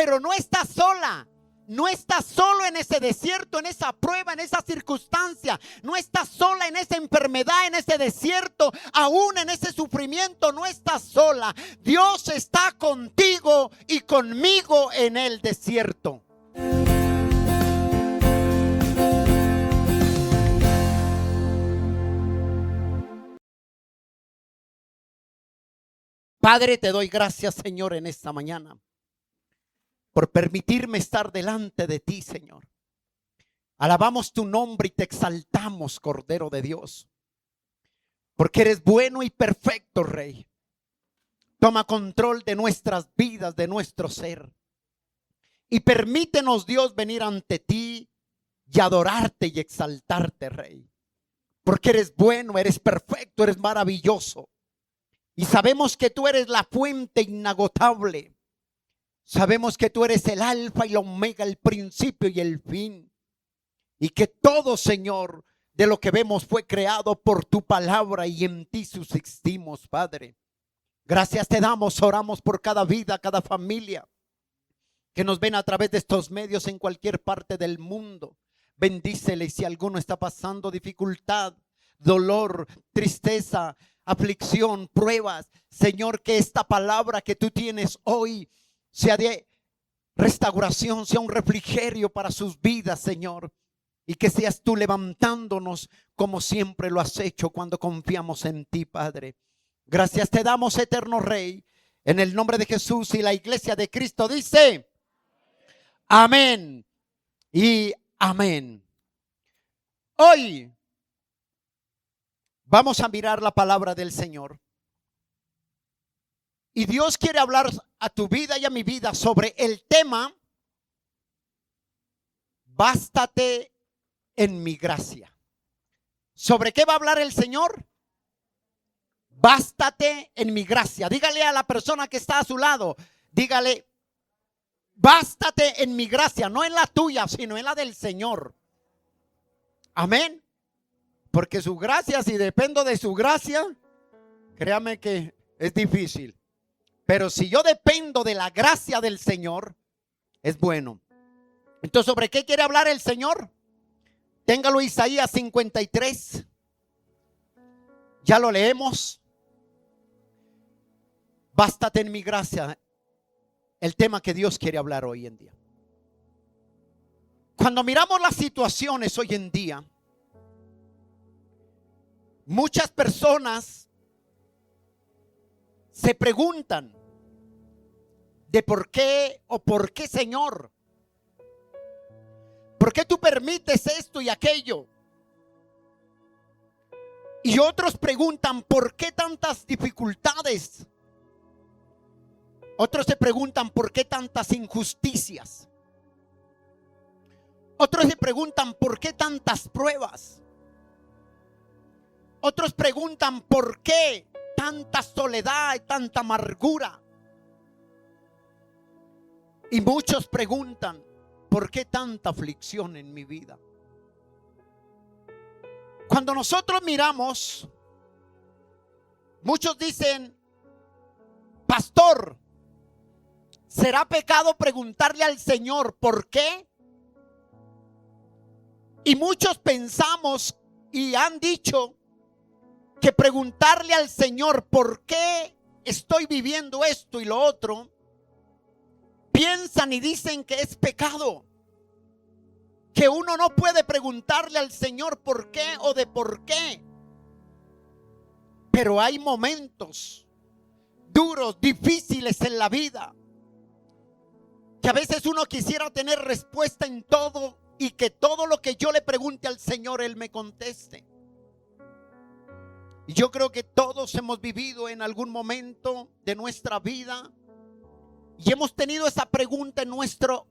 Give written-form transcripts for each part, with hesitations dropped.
pero no estás sola. No estás solo en ese desierto, en esa prueba, en esa circunstancia. No estás sola en esa enfermedad, en ese desierto, aún en ese sufrimiento. No estás sola. Dios está contigo y conmigo en el desierto. Padre, te doy gracias, Señor, en esta mañana por permitirme estar delante de ti, Señor. Alabamos tu nombre y te exaltamos, Cordero de Dios, porque eres bueno y perfecto, Rey. Toma control de nuestras vidas, de nuestro ser, y permítenos, Dios, venir ante ti y adorarte y exaltarte, Rey, porque eres bueno, eres perfecto, eres maravilloso, y sabemos que tú eres la fuente inagotable. Sabemos que tú eres el alfa y la omega, el principio y el fin. Y que todo, Señor, de lo que vemos fue creado por tu palabra y en ti subsistimos, Padre. Gracias te damos, oramos por cada vida, cada familia que nos ven a través de estos medios en cualquier parte del mundo. Bendícele si alguno está pasando dificultad, dolor, tristeza, aflicción, pruebas. Señor, que esta palabra que tú tienes hoy sea de restauración, sea un refrigerio para sus vidas, Señor. Y que seas tú levantándonos como siempre lo has hecho cuando confiamos en ti, Padre. Gracias te damos, eterno Rey, en el nombre de Jesús. Y la iglesia de Cristo dice: amén y amén. Hoy vamos a mirar la palabra del Señor. Y Dios quiere hablar a tu vida y a mi vida sobre el tema: bástate en mi gracia. ¿Sobre qué va a hablar el Señor? Bástate en mi gracia. Dígale a la persona que está a su lado, dígale: bástate en mi gracia, no en la tuya, sino en la del Señor. Amén. Porque su gracia, si dependo de su gracia, créame que es difícil. Pero si yo dependo de la gracia del Señor, es bueno. Entonces, ¿sobre qué quiere hablar el Señor? Téngalo, Isaías 53. Ya lo leemos. Bástate en mi gracia. El tema que Dios quiere hablar hoy en día. Cuando miramos las situaciones hoy en día, muchas personas se preguntan de por qué o por qué, Señor. ¿Por qué tú permites esto y aquello? Y otros preguntan: ¿por qué tantas dificultades? Otros se preguntan: ¿por qué tantas injusticias? Otros se preguntan: ¿por qué tantas pruebas? Otros preguntan: ¿por qué tanta soledad y tanta amargura? Y muchos preguntan: ¿por qué tanta aflicción en mi vida? Cuando nosotros miramos, muchos dicen: pastor, ¿será pecado preguntarle al Señor por qué? Y muchos pensamos y han dicho que preguntarle al Señor por qué estoy viviendo esto y lo otro, piensan y dicen que es pecado. Que uno no puede preguntarle al Señor por qué o de por qué. Pero hay momentos duros, difíciles en la vida, que a veces uno quisiera tener respuesta en todo y que todo lo que yo le pregunte al Señor, Él me conteste. Y yo creo que todos hemos vivido en algún momento de nuestra vida y hemos tenido esa pregunta en nuestro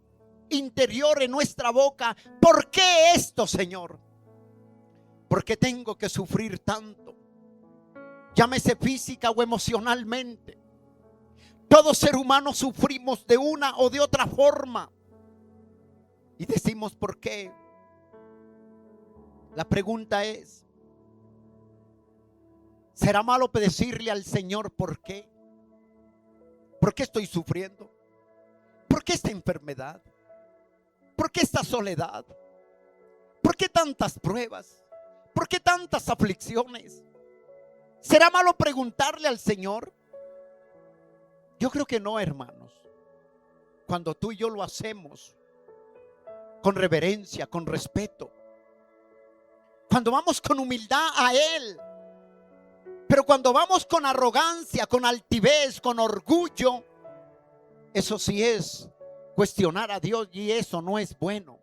interior, en nuestra boca: ¿por qué esto, Señor? ¿Por qué tengo que sufrir tanto? Llámese física o emocionalmente. Todo ser humano sufrimos de una o de otra forma. Y decimos: ¿por qué? La pregunta es: ¿será malo decirle al Señor por qué? ¿Por qué estoy sufriendo? ¿Por ¿Por qué esta enfermedad? ¿Por qué esta soledad? ¿Por qué tantas pruebas? ¿Por qué tantas aflicciones? ¿Será malo preguntarle al Señor? Yo creo que no, hermanos. Cuando tú y yo lo hacemos con reverencia, con respeto, cuando vamos con humildad a Él. Pero cuando vamos con arrogancia, con altivez, con orgullo, eso sí es cuestionar a Dios, y eso no es bueno.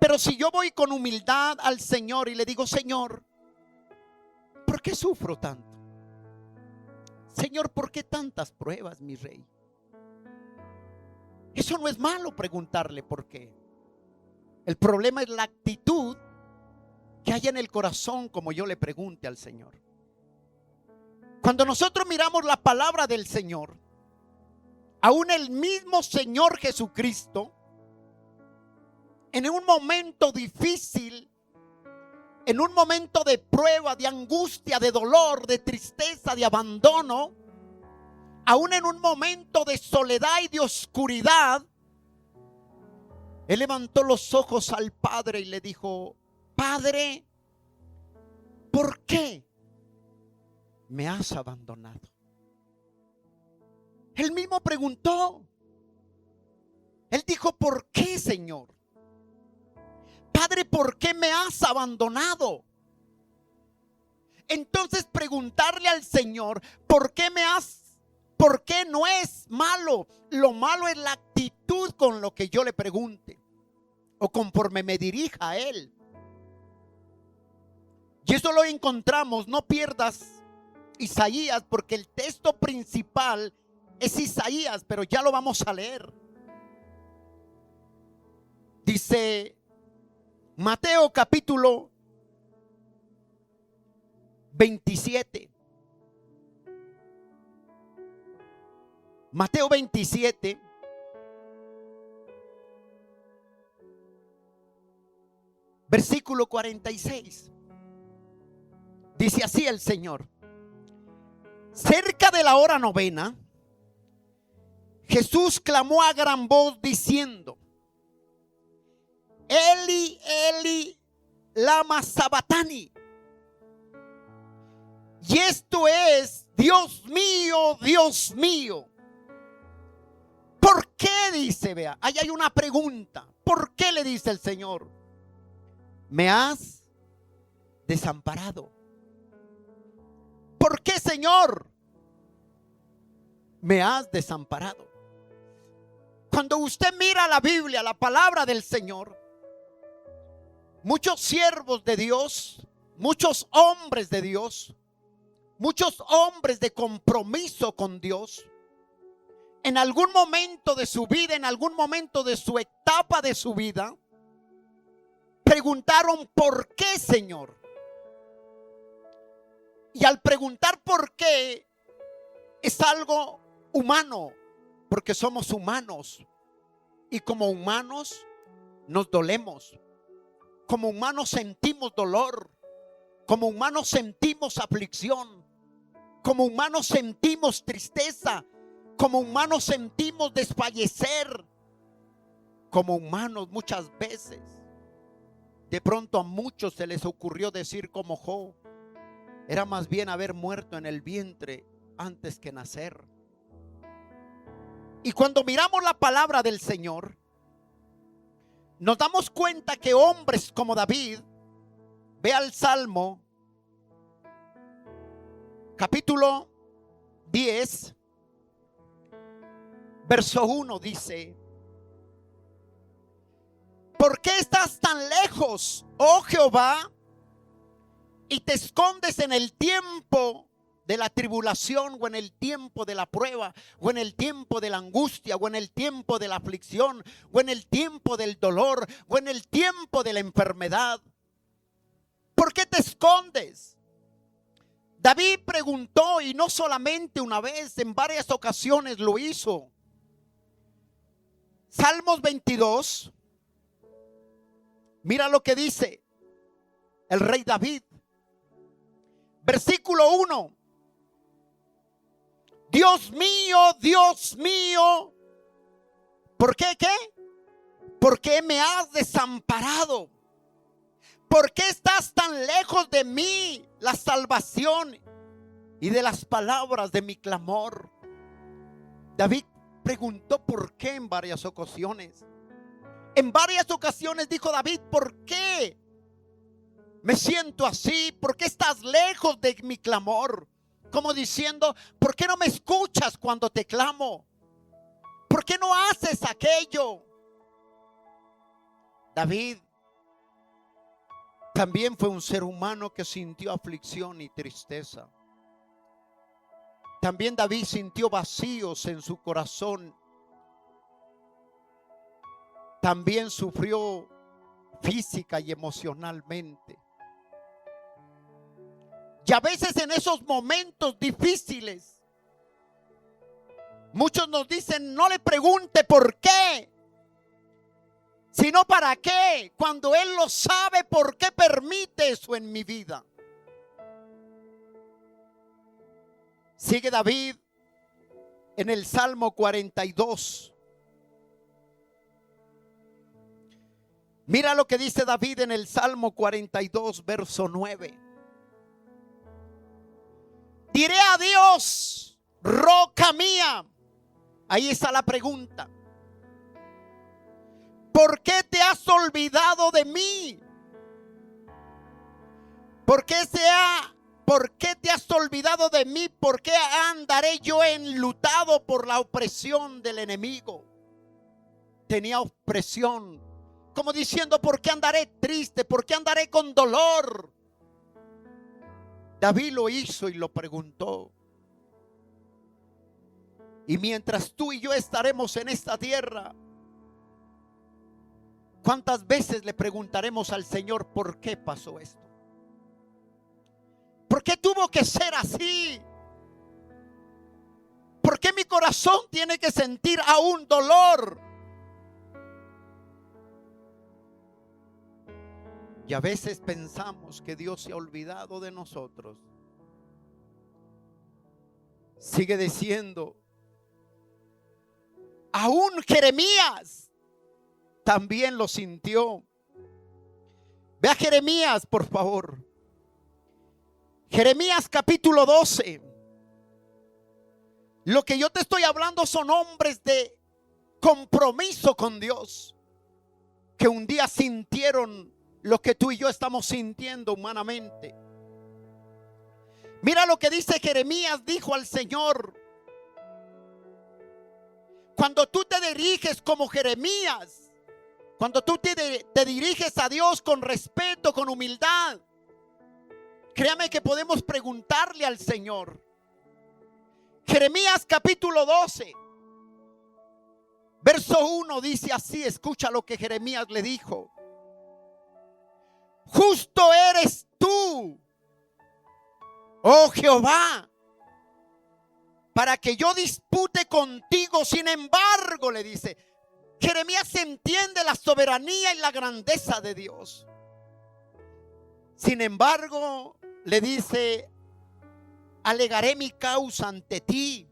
Pero si yo voy con humildad al Señor y le digo: Señor, ¿por qué sufro tanto? Señor, ¿por qué tantas pruebas, mi rey? Eso no es malo preguntarle por qué. El problema es la actitud que hay en el corazón como yo le pregunte al Señor. Cuando nosotros miramos la palabra del Señor, aún el mismo Señor Jesucristo, en un momento difícil, en un momento de prueba, de angustia, de dolor, de tristeza, de abandono, aún en un momento de soledad y de oscuridad, Él levantó los ojos al Padre y le dijo: Padre, ¿por qué me has abandonado? Él mismo preguntó. Él dijo: ¿por qué, Señor? Padre, ¿por qué me has abandonado? Entonces preguntarle al Señor, ¿por qué no es malo? Lo malo es la actitud con lo que yo le pregunte o conforme me dirija a Él. Y eso lo encontramos, no pierdas Isaías, porque el texto principal es Isaías, pero ya lo vamos a leer. Dice Mateo capítulo 27. Mateo 27. Versículo 46. Dice así el Señor: cerca de la hora novena, Jesús clamó a gran voz diciendo: Eli, Eli, lama sabatani. Y esto es: Dios mío, Dios mío, ¿por qué? Dice, vea, ahí hay una pregunta. ¿Por qué le dice el Señor? ¿Me has desamparado? ¿Por qué, Señor, me has desamparado? Cuando usted mira la Biblia, la palabra del Señor, muchos siervos de Dios, muchos hombres de Dios, muchos hombres de compromiso con Dios, en algún momento de su vida, en algún momento de su etapa de su vida, preguntaron: ¿por qué, Señor? Y al preguntar por qué, es algo humano, porque somos humanos y como humanos nos dolemos, como humanos sentimos dolor, como humanos sentimos aflicción, como humanos sentimos tristeza, como humanos sentimos desfallecer, como humanos muchas veces. De pronto a muchos se les ocurrió decir como Job: era más bien haber muerto en el vientre antes que nacer. Y cuando miramos la palabra del Señor, nos damos cuenta que hombres como David, vea el Salmo capítulo 10, verso 1, dice: ¿por qué estás tan lejos, oh Jehová, y te escondes en el tiempo de la tribulación, o en el tiempo de la prueba, o en el tiempo de la angustia, o en el tiempo de la aflicción, o en el tiempo del dolor, o en el tiempo de la enfermedad? ¿Por qué te escondes? David preguntó, y no solamente una vez, en varias ocasiones lo hizo. Salmos 22, mira lo que dice el rey David. Versículo 1: Dios mío, ¿Por qué qué? ¿Por qué me has desamparado? ¿Por qué estás tan lejos de mí la salvación y de las palabras de mi clamor? David preguntó por qué en varias ocasiones. En varias ocasiones dijo David: ¿por qué me siento así? ¿Por qué estás lejos de mi clamor? Como diciendo: ¿por qué no me escuchas cuando te clamo? ¿Por qué no haces aquello? David también fue un ser humano que sintió aflicción y tristeza. También David sintió vacíos en su corazón. También sufrió física y emocionalmente. Y a veces en esos momentos difíciles, muchos nos dicen: no le pregunte por qué, sino para qué, cuando Él lo sabe. ¿Por qué permite eso en mi vida? Sigue David en el Salmo 42. Mira lo que dice David en el Salmo 42, verso 9. Diré a Dios: roca mía. Ahí está la pregunta: ¿por qué te has olvidado de mí? ¿Por qué te has olvidado de mí? ¿Por qué andaré yo enlutado por la opresión del enemigo? Tenía opresión, como diciendo: ¿por qué andaré triste? ¿Por qué andaré con dolor? David lo hizo y lo preguntó. Y mientras tú y yo estaremos en esta tierra, ¿cuántas veces le preguntaremos al Señor: ¿por qué pasó esto? ¿Por qué tuvo que ser así? ¿Por qué mi corazón tiene que sentir aún dolor? Y a veces pensamos que Dios se ha olvidado de nosotros. Sigue diciendo: aún Jeremías también lo sintió. Ve a Jeremías, por favor. Jeremías capítulo 12. Lo que yo te estoy hablando son hombres de compromiso con Dios, que un día sintieron lo que tú y yo estamos sintiendo humanamente. Mira lo que dice Jeremías. Dijo al Señor: cuando tú te diriges como Jeremías, cuando tú te diriges a Dios con respeto, con humildad, créame que podemos preguntarle al Señor. Jeremías capítulo 12, verso 1 dice así. Escucha lo que Jeremías le dijo: justo eres tú, oh Jehová, para que yo dispute contigo. Sin embargo, le dice, Jeremías entiende la soberanía y la grandeza de Dios. Sin embargo, le dice: alegaré mi causa ante ti.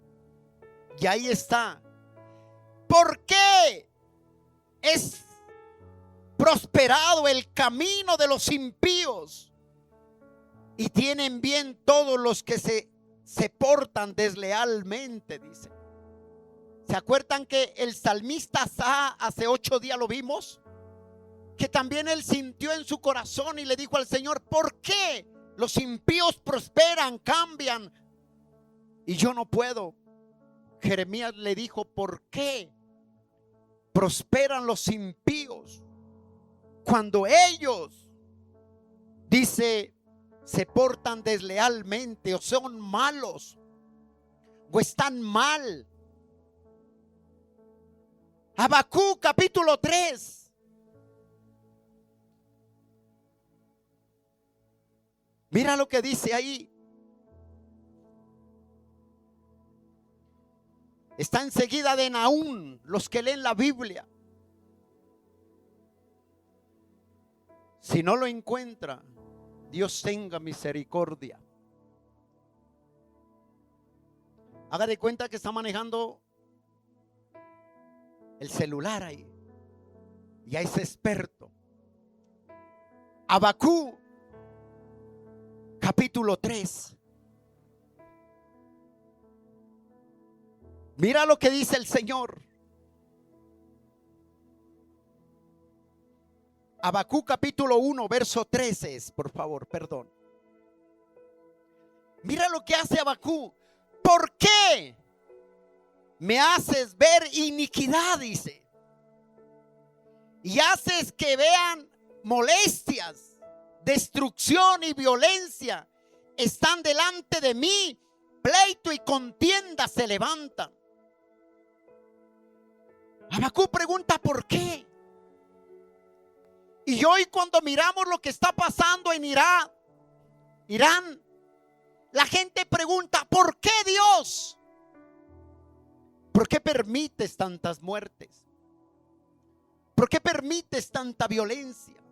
Y ahí está. ¿Por qué es prosperado el camino de los impíos y tienen bien todos los que se portan deslealmente? Dice. ¿Se acuerdan que el salmista Asaf, hace 8 días lo vimos? Que también él sintió en su corazón y le dijo al Señor: ¿por qué los impíos prosperan, cambian, y yo no puedo? Jeremías le dijo: ¿por qué prosperan los impíos cuando ellos, dice, se portan deslealmente, o son malos, o están mal? Habacuc capítulo 3. Mira lo que dice ahí. Está enseguida de Nahum, los que leen la Biblia. Si no lo encuentra, Dios tenga misericordia. Haga de cuenta que está manejando el celular ahí. Ya es experto. Habacuc, capítulo 3. Mira lo que dice el Señor. Habacuc capítulo 1, verso 13 es, por favor, perdón. Mira lo que hace Habacuc. ¿Por qué me haces ver iniquidad? Dice. Y haces que vean molestias, destrucción y violencia. Están delante de mí. Pleito y contienda se levantan. Habacuc pregunta ¿por qué? Y hoy cuando miramos lo que está pasando en Irán, la gente pregunta ¿por qué Dios? ¿Por qué permites tantas muertes? ¿Por qué permites tanta violencia?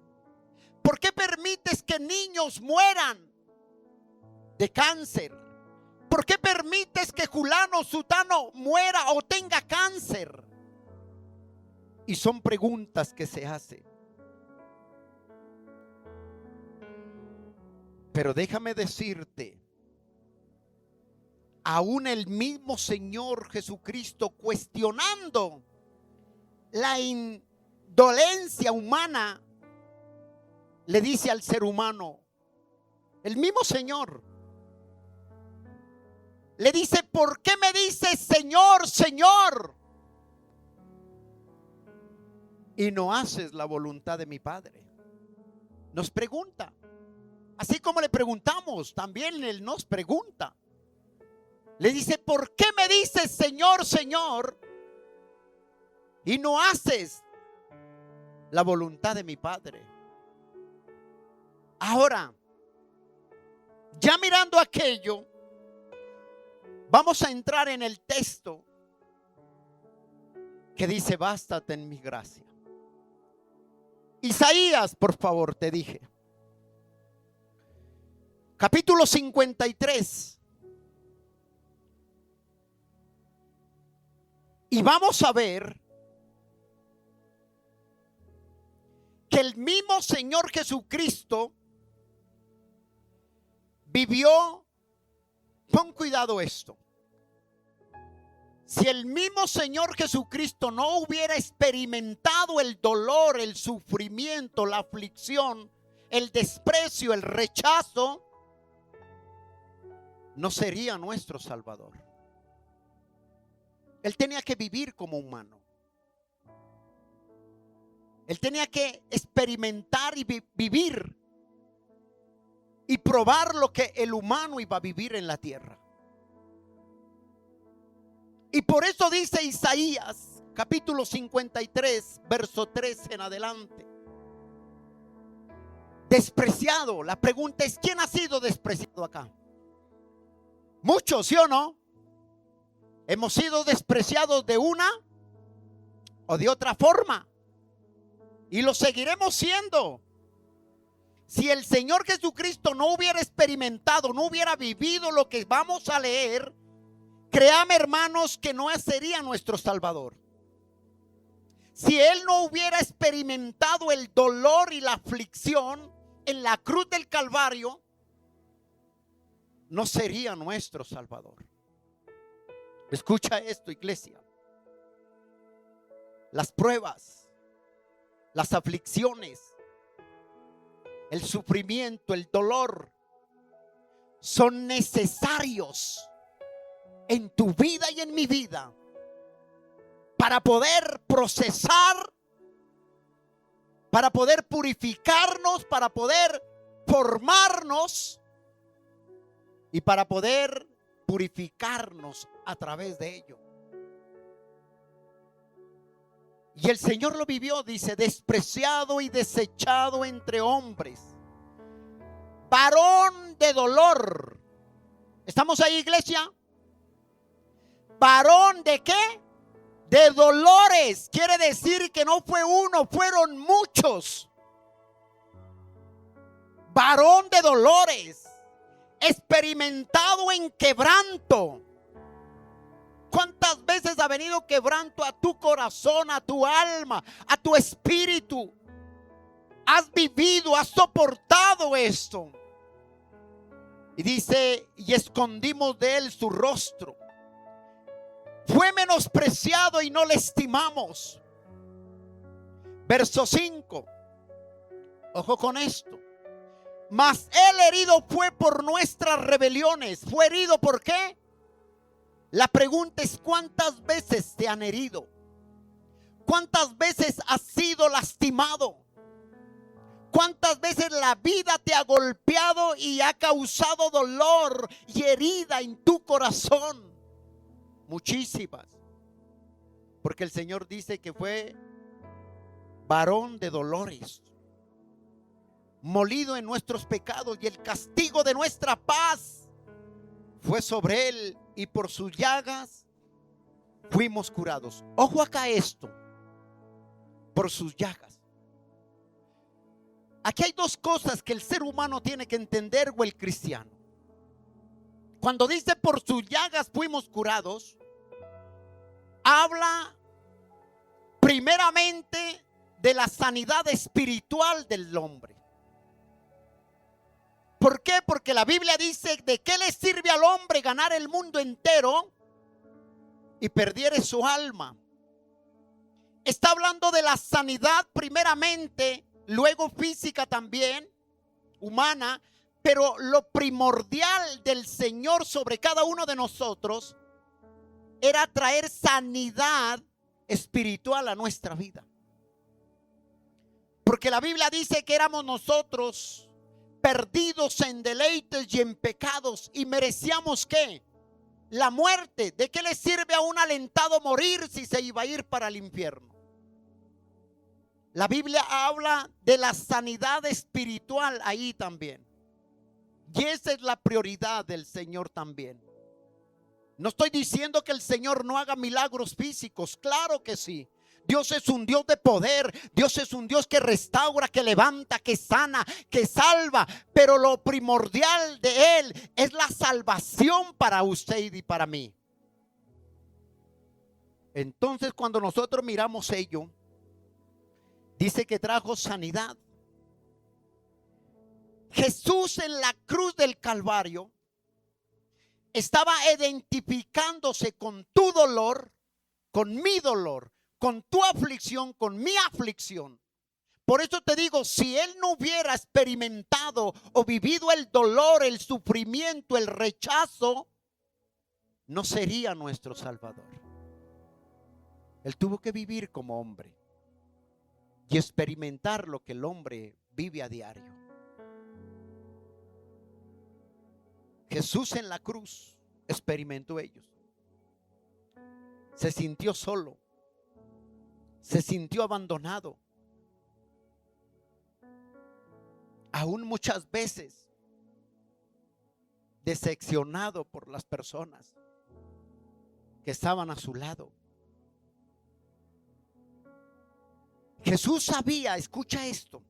¿Por qué permites que niños mueran de cáncer? ¿Por qué permites que fulano, sutano muera o tenga cáncer? Y son preguntas que se hacen. Pero déjame decirte, aún el mismo Señor Jesucristo cuestionando la indolencia humana, le dice al ser humano, el mismo Señor, le dice, ¿por qué me dices Señor, Señor? Y no haces la voluntad de mi Padre. Nos pregunta. Así como le preguntamos, también Él nos pregunta. Le dice, ¿por qué me dices Señor, Señor? Y no haces la voluntad de mi Padre. Ahora, ya mirando aquello, vamos a entrar en el texto que dice, bástate en mi gracia. Isaías, por favor, te dije. Capítulo 53. Y vamos a ver que el mismo Señor Jesucristo vivió, pon cuidado esto. Si el mismo Señor Jesucristo no hubiera experimentado el dolor, el sufrimiento, la aflicción, el desprecio, el rechazo, no sería nuestro Salvador. Él tenía que vivir como humano. Él tenía que experimentar y vivir y probar lo que el humano iba a vivir en la tierra. Y por eso dice Isaías, capítulo 53, verso 13 en adelante. Despreciado. La pregunta es, ¿quién ha sido despreciado acá? Muchos, ¿sí o no? Hemos sido despreciados de una o de otra forma. Y lo seguiremos siendo. Si el Señor Jesucristo no hubiera experimentado, no hubiera vivido lo que vamos a leer, créame, hermanos, que no sería nuestro Salvador. Si Él no hubiera experimentado el dolor y la aflicción en la cruz del Calvario, no sería nuestro Salvador. Escucha esto, iglesia. Las pruebas, las aflicciones, el sufrimiento, el dolor son necesarios en tu vida y en mi vida para poder procesar, para poder purificarnos, para poder formarnos y para poder purificarnos a través de ello. Y el Señor lo vivió, dice, despreciado y desechado entre hombres, varón de dolor. ¿Estamos ahí, iglesia? ¿Varón de qué? De dolores. Quiere decir que no fue uno, fueron muchos. Varón de dolores, experimentado en quebranto, ¿Cuántas veces ha venido quebranto a tu corazón, a tu alma, a tu espíritu? Has vivido, has soportado esto. Y dice, y escondimos de él su rostro. Fue menospreciado y no le estimamos. Verso 5. Ojo con esto. Mas él herido fue por nuestras rebeliones. ¿Fue herido por qué? La pregunta es: ¿cuántas veces te han herido? ¿Cuántas veces has sido lastimado? ¿Cuántas veces la vida te ha golpeado y ha causado dolor y herida en tu corazón? Muchísimas. Porque el Señor dice que fue varón de dolores, molido en nuestros pecados, y el castigo de nuestra paz fue sobre él, y por sus llagas fuimos curados. Ojo acá esto, por sus llagas. Aquí hay dos cosas que el ser humano tiene que entender, o el cristiano. Cuando dice por sus llagas fuimos curados, habla primeramente de la sanidad espiritual del hombre. ¿Por qué? Porque la Biblia dice: ¿de qué le sirve al hombre ganar el mundo entero y perdiere su alma? Está hablando de la sanidad primeramente, luego física también, humana, pero lo primordial del Señor sobre cada uno de nosotros era traer sanidad espiritual a nuestra vida. Porque la Biblia dice que éramos nosotros perdidos en deleites y en pecados, y merecíamos ¿qué? La muerte. ¿De qué le sirve a un alentado morir si se iba a ir para el infierno? La Biblia habla de la sanidad espiritual ahí también, y esa es la prioridad del Señor también. No estoy diciendo que el Señor no haga milagros físicos, claro que sí. Dios es un Dios de poder. Dios es un Dios que restaura, que levanta, que sana, que salva. Pero lo primordial de Él es la salvación para usted y para mí. Entonces, cuando nosotros miramos ello, dice que trajo sanidad. Jesús en la cruz del Calvario estaba identificándose con tu dolor, con mi dolor, con tu aflicción, con mi aflicción. Por eso te digo, si él no hubiera experimentado o vivido el dolor, el sufrimiento, el rechazo, no sería nuestro Salvador. Él tuvo que vivir como hombre y experimentar lo que el hombre vive a diario. Jesús en la cruz experimentó ellos. Se sintió solo. Se sintió abandonado. Aún muchas veces decepcionado por las personas que estaban a su lado. Jesús sabía, escucha esto,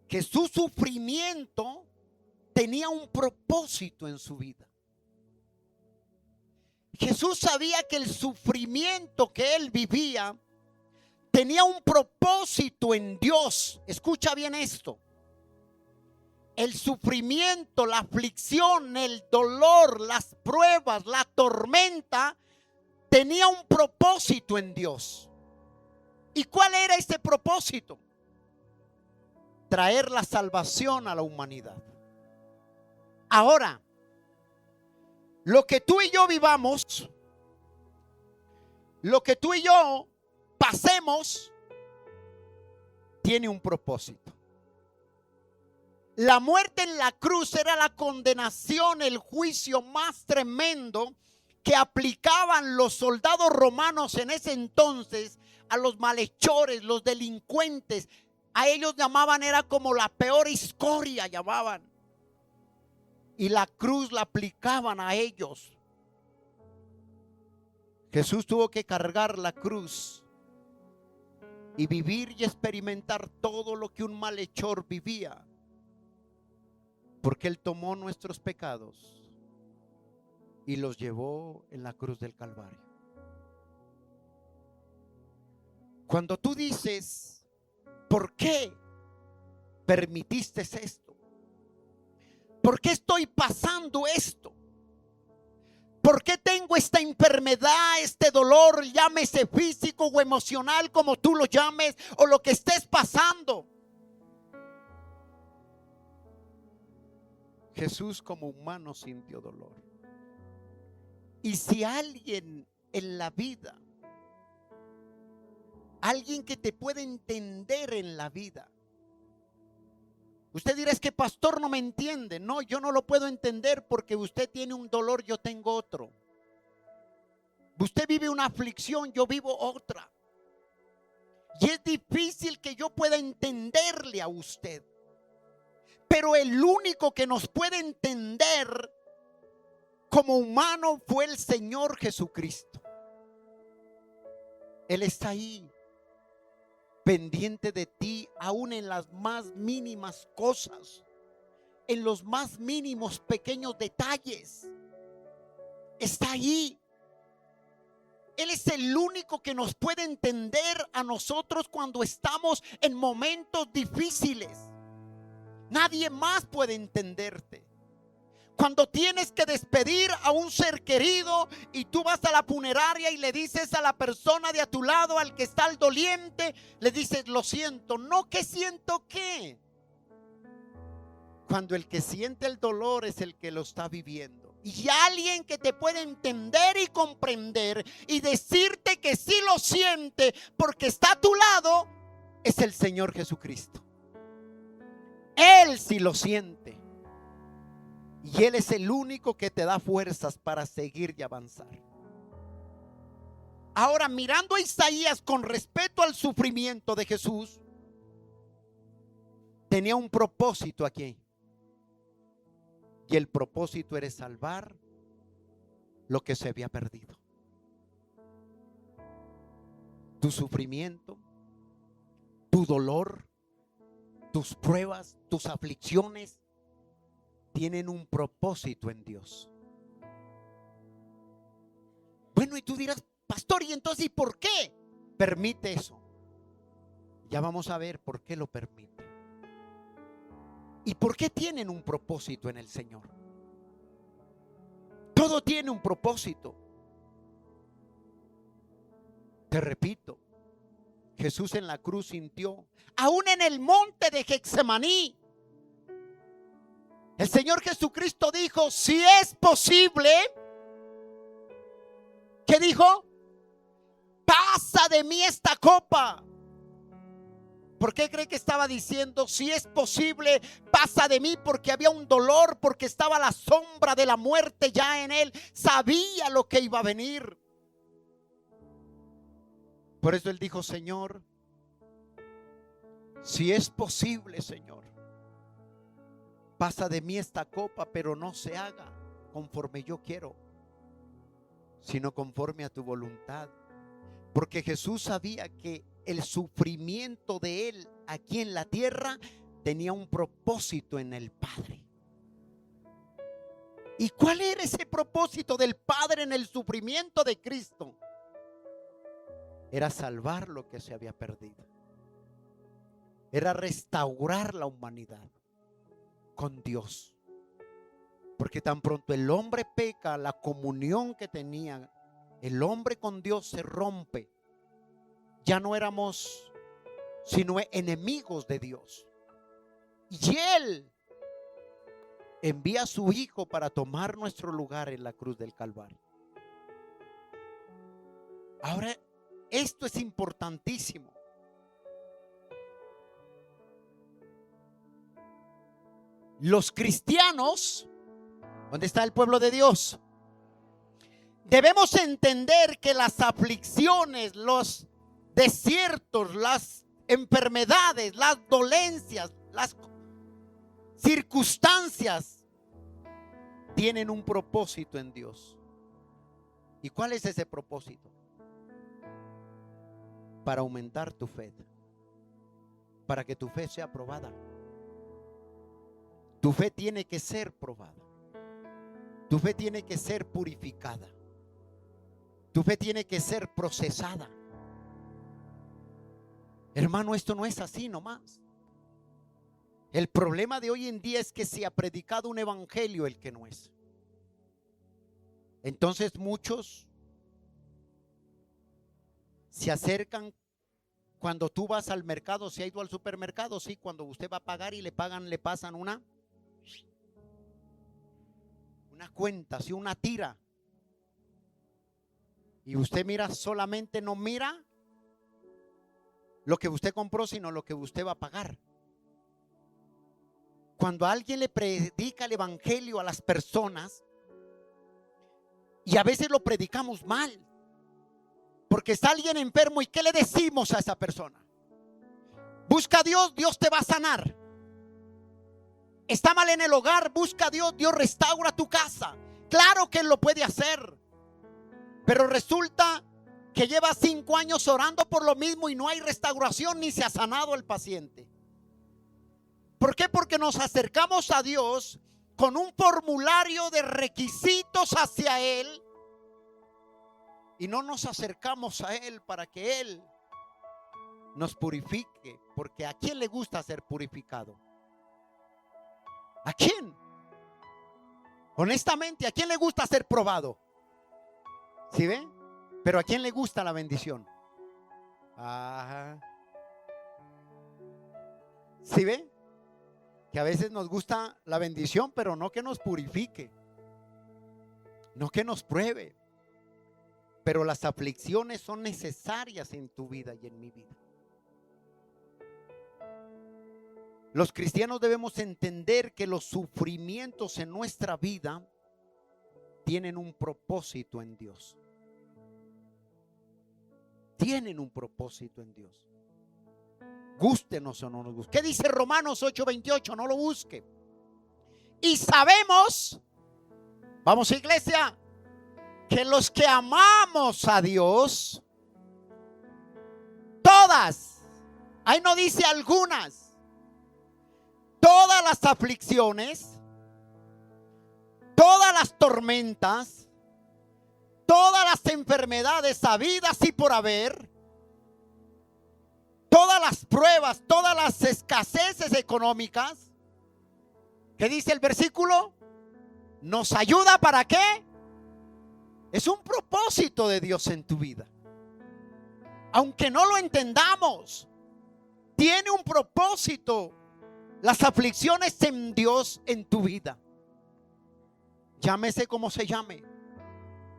que su sufrimiento tenía un propósito en su vida. Jesús sabía que el sufrimiento que él vivía tenía un propósito en Dios. Escucha bien esto. El sufrimiento, la aflicción, el dolor, las pruebas, la tormenta tenía un propósito en Dios. ¿Y cuál era ese propósito? Traer la salvación a la humanidad. Ahora, lo que tú y yo vivamos, lo que tú y yo pasemos, tiene un propósito. La muerte en la cruz era la condenación, el juicio más tremendo que aplicaban los soldados romanos en ese entonces a los malhechores, los delincuentes. A ellos llamaban, era como la peor escoria, llamaban. Y la cruz la aplicaban a ellos. Jesús tuvo que cargar la cruz y vivir y experimentar todo lo que un malhechor vivía, porque Él tomó nuestros pecados y los llevó en la cruz del Calvario. Cuando tú dices, ¿por qué permitiste esto? ¿Por qué estoy pasando esto? ¿Por qué tengo esta enfermedad, este dolor, llámese físico o emocional, como tú lo llames, o lo que estés pasando? Jesús como humano sintió dolor. Y si alguien en la vida, alguien que te puede entender en la vida, usted dirá, es que pastor no me entiende. No, yo no lo puedo entender porque usted tiene un dolor, yo tengo otro. Usted vive una aflicción, yo vivo otra. Y es difícil que yo pueda entenderle a usted. Pero el único que nos puede entender como humano fue el Señor Jesucristo. Él está ahí, pendiente de ti, aún en las más mínimas cosas, en los más mínimos pequeños detalles. Está ahí. Él es el único que nos puede entender a nosotros cuando estamos en momentos difíciles. Nadie más puede entenderte. Cuando tienes que despedir a un ser querido y tú vas a la funeraria y le dices a la persona de a tu lado, al que está al doliente, le dices, lo siento. No, ¿qué siento qué? Cuando el que siente el dolor es el que lo está viviendo. Y alguien que te puede entender y comprender y decirte que sí lo siente porque está a tu lado, es el Señor Jesucristo. Él sí lo siente. Y Él es el único que te da fuerzas para seguir y avanzar. Ahora, mirando a Isaías con respeto al sufrimiento de Jesús, tenía un propósito aquí. Y el propósito era salvar lo que se había perdido. Tu sufrimiento, tu dolor, tus pruebas, tus aflicciones tienen un propósito en Dios. Bueno, y tú dirás, pastor, ¿y entonces y por qué permite eso? Ya vamos a ver por qué lo permite. ¿Y por qué tienen un propósito en el Señor? Todo tiene un propósito. Te repito, Jesús en la cruz sintió, aún en el monte de Getsemaní, el Señor Jesucristo dijo, si es posible, ¿qué dijo? Pasa de mí esta copa. ¿Por qué cree que estaba diciendo, si es posible, pasa de mí? Porque había un dolor, porque estaba la sombra de la muerte ya en él. Sabía lo que iba a venir. Por eso él dijo, Señor, si es posible, Señor, pasa de mí esta copa, pero no se haga conforme yo quiero, sino conforme a tu voluntad. Porque Jesús sabía que el sufrimiento de él aquí en la tierra tenía un propósito en el Padre. ¿Y cuál era ese propósito del Padre en el sufrimiento de Cristo? Era salvar lo que se había perdido. Era restaurar la humanidad con Dios. Porque tan pronto el hombre peca, la comunión que tenía el hombre con Dios se rompe. Ya no éramos sino enemigos de Dios. Y Él envía a su Hijo para tomar nuestro lugar en la cruz del Calvario. Ahora, esto es importantísimo. Los cristianos, ¿dónde está el pueblo de Dios? Debemos entender que las aflicciones, los desiertos, las enfermedades, las dolencias, las circunstancias tienen un propósito en Dios. ¿Y cuál es ese propósito? Para aumentar tu fe, para que tu fe sea probada. Tu fe tiene que ser probada. Tu fe tiene que ser purificada. Tu fe tiene que ser procesada. Hermano, esto no es así nomás. El problema de hoy en día es que se ha predicado un evangelio el que no es. Entonces muchos se acercan cuando tú vas al mercado. ¿Se ha ido al supermercado? Sí, cuando usted va a pagar y le pasan una cuenta, sí, una tira. Y usted mira, solamente no mira lo que usted compró, sino lo que usted va a pagar. Cuando alguien le predica el evangelio a las personas, y a veces lo predicamos mal, porque está alguien enfermo, ¿y qué le decimos a esa persona? Busca a Dios, Dios te va a sanar. Está mal en el hogar, busca a Dios, Dios restaura tu casa. Claro que Él lo puede hacer, pero resulta que lleva 5 años orando por lo mismo y no hay restauración ni se ha sanado el paciente. ¿Por qué? Porque nos acercamos a Dios con un formulario de requisitos hacia Él y no nos acercamos a Él para que Él nos purifique. Porque ¿a quién le gusta ser purificado? ¿A quién? Honestamente, ¿a quién le gusta ser probado? ¿Sí ve? Pero ¿a quién le gusta la bendición? Ajá. ¿Sí ve? Que a veces nos gusta la bendición, pero no que nos purifique, no que nos pruebe. Pero las aflicciones son necesarias en tu vida y en mi vida. Los cristianos debemos entender que los sufrimientos en nuestra vida tienen un propósito en Dios. Tienen un propósito en Dios. Gústenos o no nos guste. ¿Qué dice Romanos 8:28? No lo busque. Y sabemos, vamos, iglesia, que los que amamos a Dios, todas, ahí no dice algunas, todas las aflicciones, todas las tormentas, todas las enfermedades habidas y por haber, todas las pruebas, todas las escaseces económicas, ¿qué dice el versículo? ¿Nos ayuda para qué? Es un propósito de Dios en tu vida. Aunque no lo entendamos, tiene un propósito las aflicciones en Dios en tu vida. Llámese como se llame,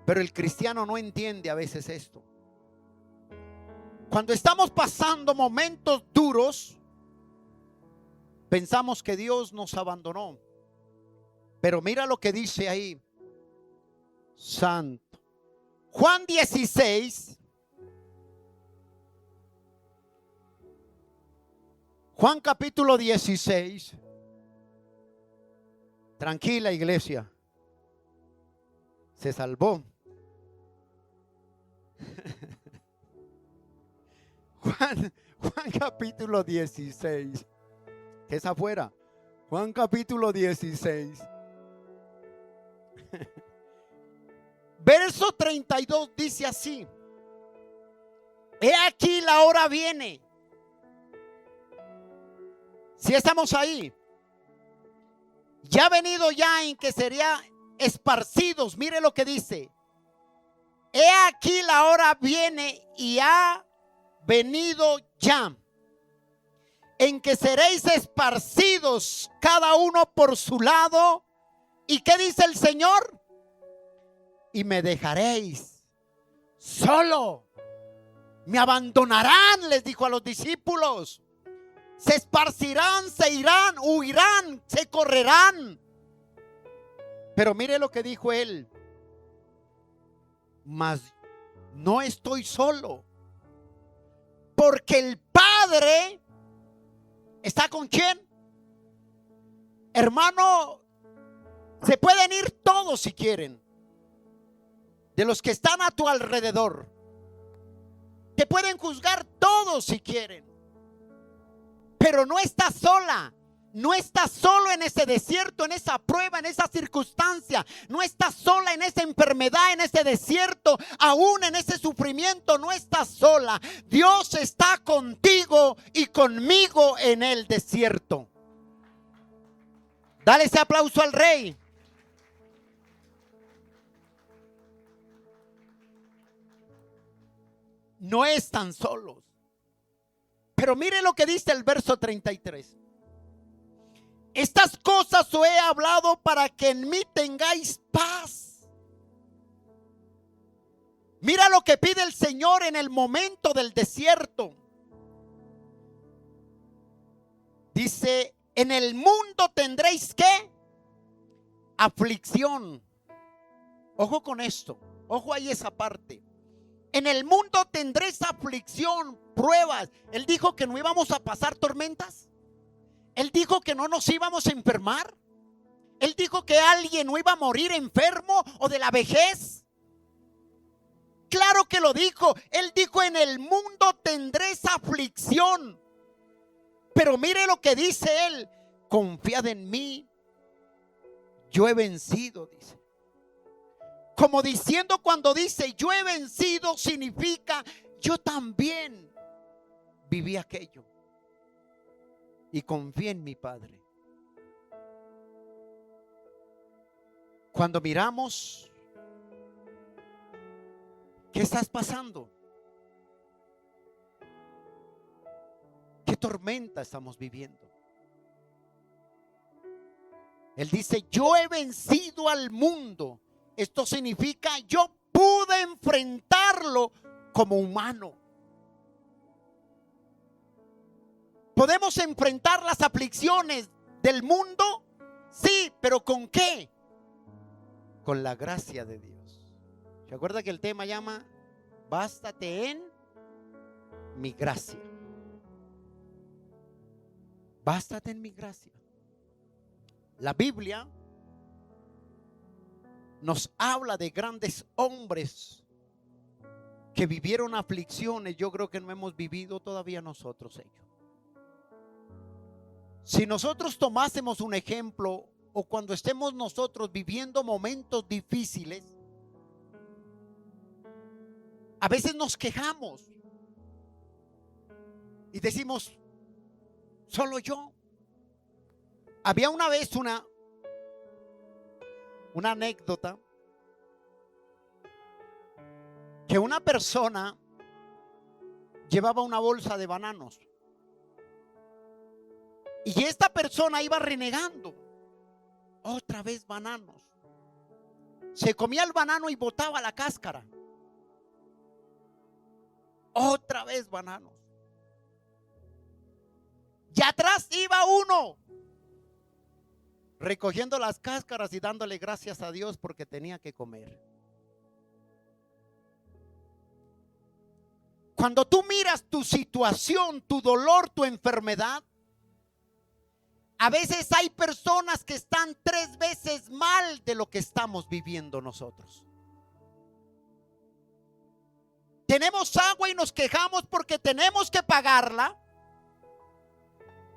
pero el cristiano no entiende a veces esto. Cuando estamos pasando momentos duros, pensamos que Dios nos abandonó. Pero mira lo que dice ahí, santo. Juan 16. Juan capítulo 16. Tranquila, iglesia. Se salvó. Juan capítulo 16. ¿Qué es afuera? Juan capítulo 16. Verso 32 dice así: he aquí la hora viene. Si estamos ahí, ya ha venido ya en que serían esparcidos. Mire lo que dice: he aquí la hora viene y ha venido ya en que seréis esparcidos cada uno por su lado. ¿Y qué dice el Señor? Y me dejaréis solo. Me abandonarán, les dijo a los discípulos. Se esparcirán, se irán, huirán, se correrán. Pero mire lo que dijo él: mas no estoy solo, porque el Padre está con quién. Hermano, se pueden ir todos si quieren, de los que están a tu alrededor. Te pueden juzgar todos si quieren, pero no estás sola. No estás solo en ese desierto, en esa prueba, en esa circunstancia. No estás sola en esa enfermedad, en ese desierto, aún en ese sufrimiento. No estás sola. Dios está contigo y conmigo en el desierto. Dale ese aplauso al Rey. No están solos. Pero mire lo que dice el verso 33. Estas cosas os he hablado para que en mí tengáis paz. Mira lo que pide el Señor en el momento del desierto. Dice, en el mundo tendréis ¿qué? Aflicción. Ojo con esto. Ojo ahí esa parte. En el mundo tendréis aflicción, pruebas. Él dijo que no íbamos a pasar tormentas. Él dijo que no nos íbamos a enfermar. Él dijo que alguien no iba a morir enfermo o de la vejez. Claro que lo dijo. Él dijo, en el mundo tendréis aflicción. Pero mire lo que dice él. Confiad en mí. Yo he vencido, dice. Como diciendo, cuando dice yo he vencido, significa yo también viví aquello y confié en mi Padre. Cuando miramos, ¿qué estás pasando? ¿Qué tormenta estamos viviendo? Él dice, yo he vencido al mundo. Esto significa yo pude enfrentarlo como humano. ¿Podemos enfrentar las aflicciones del mundo? Sí, pero ¿con qué? Con la gracia de Dios. ¿Se acuerda que el tema llama bástate en mi gracia? Bástate en mi gracia. La Biblia nos habla de grandes hombres que vivieron aflicciones. Yo creo que no hemos vivido todavía nosotros ellos. Si nosotros tomásemos un ejemplo, o cuando estemos nosotros viviendo momentos difíciles, a veces nos quejamos y decimos, solo yo. Había una vez una anécdota que una persona llevaba una bolsa de bananos y esta persona iba renegando. Otra vez bananos. Se comía el banano y botaba la cáscara. Otra vez bananos. Y atrás iba uno recogiendo las cáscaras y dándole gracias a Dios porque tenía que comer. Cuando tú miras tu situación, tu dolor, tu enfermedad, a veces hay personas que están 3 veces mal de lo que estamos viviendo nosotros. Tenemos agua y nos quejamos porque tenemos que pagarla.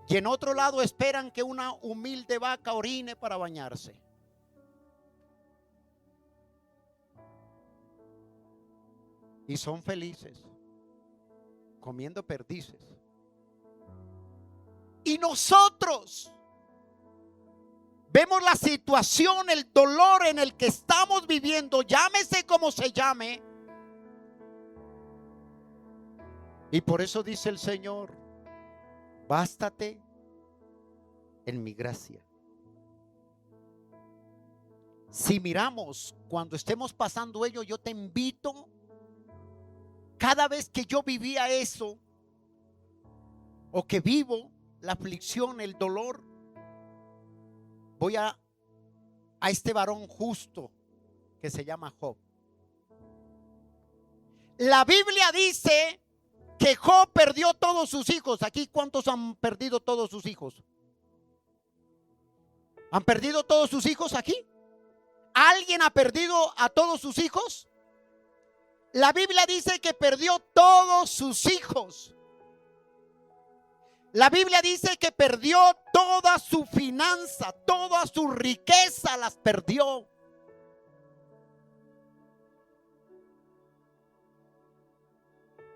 Y en otro lado esperan que una humilde vaca orine para bañarse. Y son felices comiendo perdices. Y nosotros vemos la situación, el dolor en el que estamos viviendo, llámese como se llame. Y por eso dice el Señor, bástate en mi gracia. Si miramos cuando estemos pasando ello, yo te invito, cada vez que yo vivía eso, o que vivo la aflicción, el dolor, voy a este varón justo que se llama Job. La Biblia dice que Job perdió todos sus hijos. Aquí, ¿cuántos han perdido todos sus hijos? ¿Han perdido todos sus hijos aquí? ¿Alguien ha perdido a todos sus hijos? La Biblia dice que perdió todos sus hijos. La Biblia dice que perdió toda su finanza, toda su riqueza las perdió.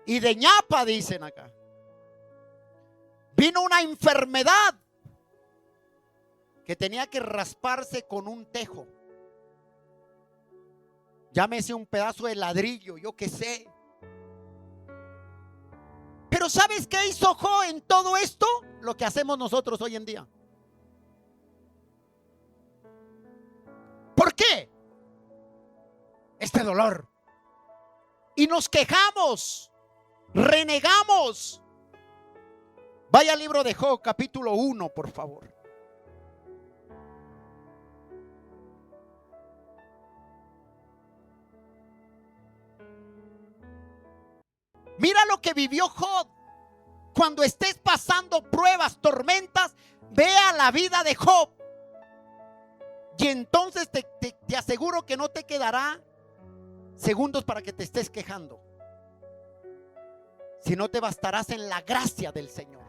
Y de ñapa, dicen acá, vino una enfermedad que tenía que rasparse con un tejo. Llámese un pedazo de ladrillo, yo qué sé. Pero ¿sabes qué hizo Job en todo esto? Lo que hacemos nosotros hoy en día. ¿Por qué? Este dolor. Y nos quejamos, renegamos. Vaya al libro de Job, capítulo 1, por favor. Mira lo que vivió Job. Cuando estés pasando pruebas, tormentas, vea la vida de Job. Y entonces te aseguro que no te quedará segundos para que te estés quejando, sino te bastarás en la gracia del Señor.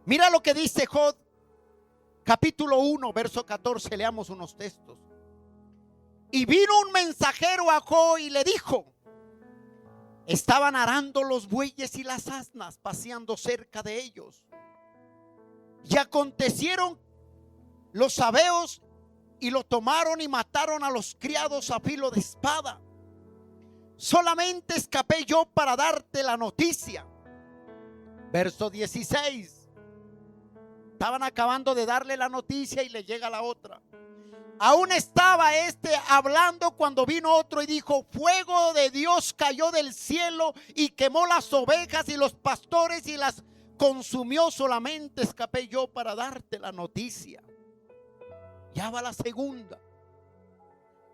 Mira lo que dice Job, capítulo 1, verso 14. Leamos unos textos. Y vino un mensajero a Job y le dijo: estaban arando los bueyes y las asnas, paseando cerca de ellos. Y acontecieron los sabeos y lo tomaron y mataron a los criados a filo de espada. Solamente escapé yo para darte la noticia. Verso 16. Estaban acabando de darle la noticia y le llega la otra. Aún estaba este hablando cuando vino otro y dijo: fuego de Dios cayó del cielo y quemó las ovejas y los pastores y las consumió. Solamente escapé yo para darte la noticia. Ya va la segunda.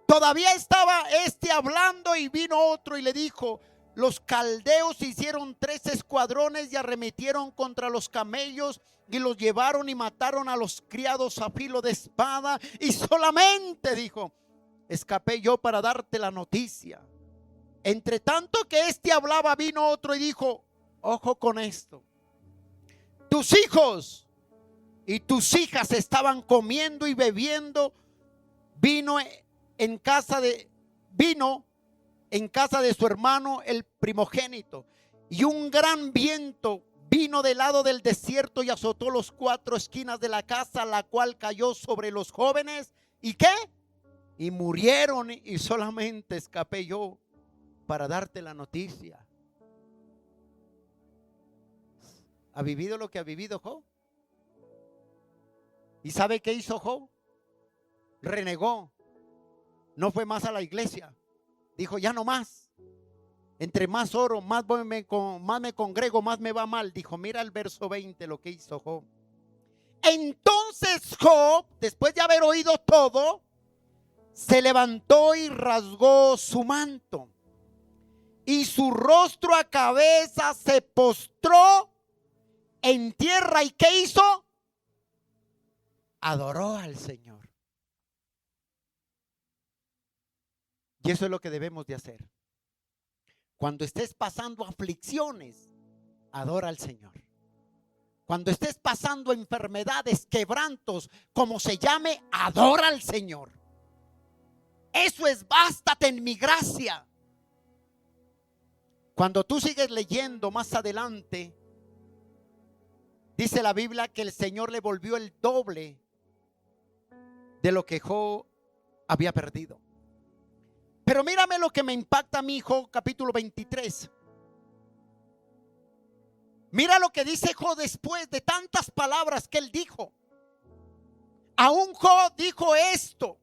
Todavía estaba este hablando y vino otro y le dijo: los caldeos hicieron 3 escuadrones y arremetieron contra los camellos y los llevaron y mataron a los criados a filo de espada. Y solamente, dijo, escapé yo para darte la noticia. Entre tanto que este hablaba, vino otro y dijo: ojo con esto. Tus hijos y tus hijas estaban comiendo y bebiendo vino en casa de su hermano el primogénito, y un gran viento vino del lado del desierto y azotó los 4 esquinas de la casa, la cual cayó sobre los jóvenes. ¿Y qué? Y murieron, y solamente escapé yo para darte la noticia. ¿Ha vivido lo que ha vivido Job? ¿Y sabe qué hizo Job? Renegó. No fue más a la iglesia. Dijo: ya no más. Entre más oro, más me congrego, más me va mal. Dijo: mira el verso 20, lo que hizo Job. Entonces Job, después de haber oído todo, se levantó y rasgó su manto, y su rostro a cabeza se postró en tierra. ¿Y qué hizo? Adoró al Señor. Y eso es lo que debemos de hacer. Cuando estés pasando aflicciones, adora al Señor. Cuando estés pasando enfermedades, quebrantos, como se llame, adora al Señor. Eso es: bástate en mi gracia. Cuando tú sigues leyendo más adelante, dice la Biblia que el Señor le volvió el doble de lo que Job había perdido. Pero mírame lo que me impacta a mí, Job capítulo 23. Mira lo que dice Job después de tantas palabras que él dijo. Aún Job dijo esto.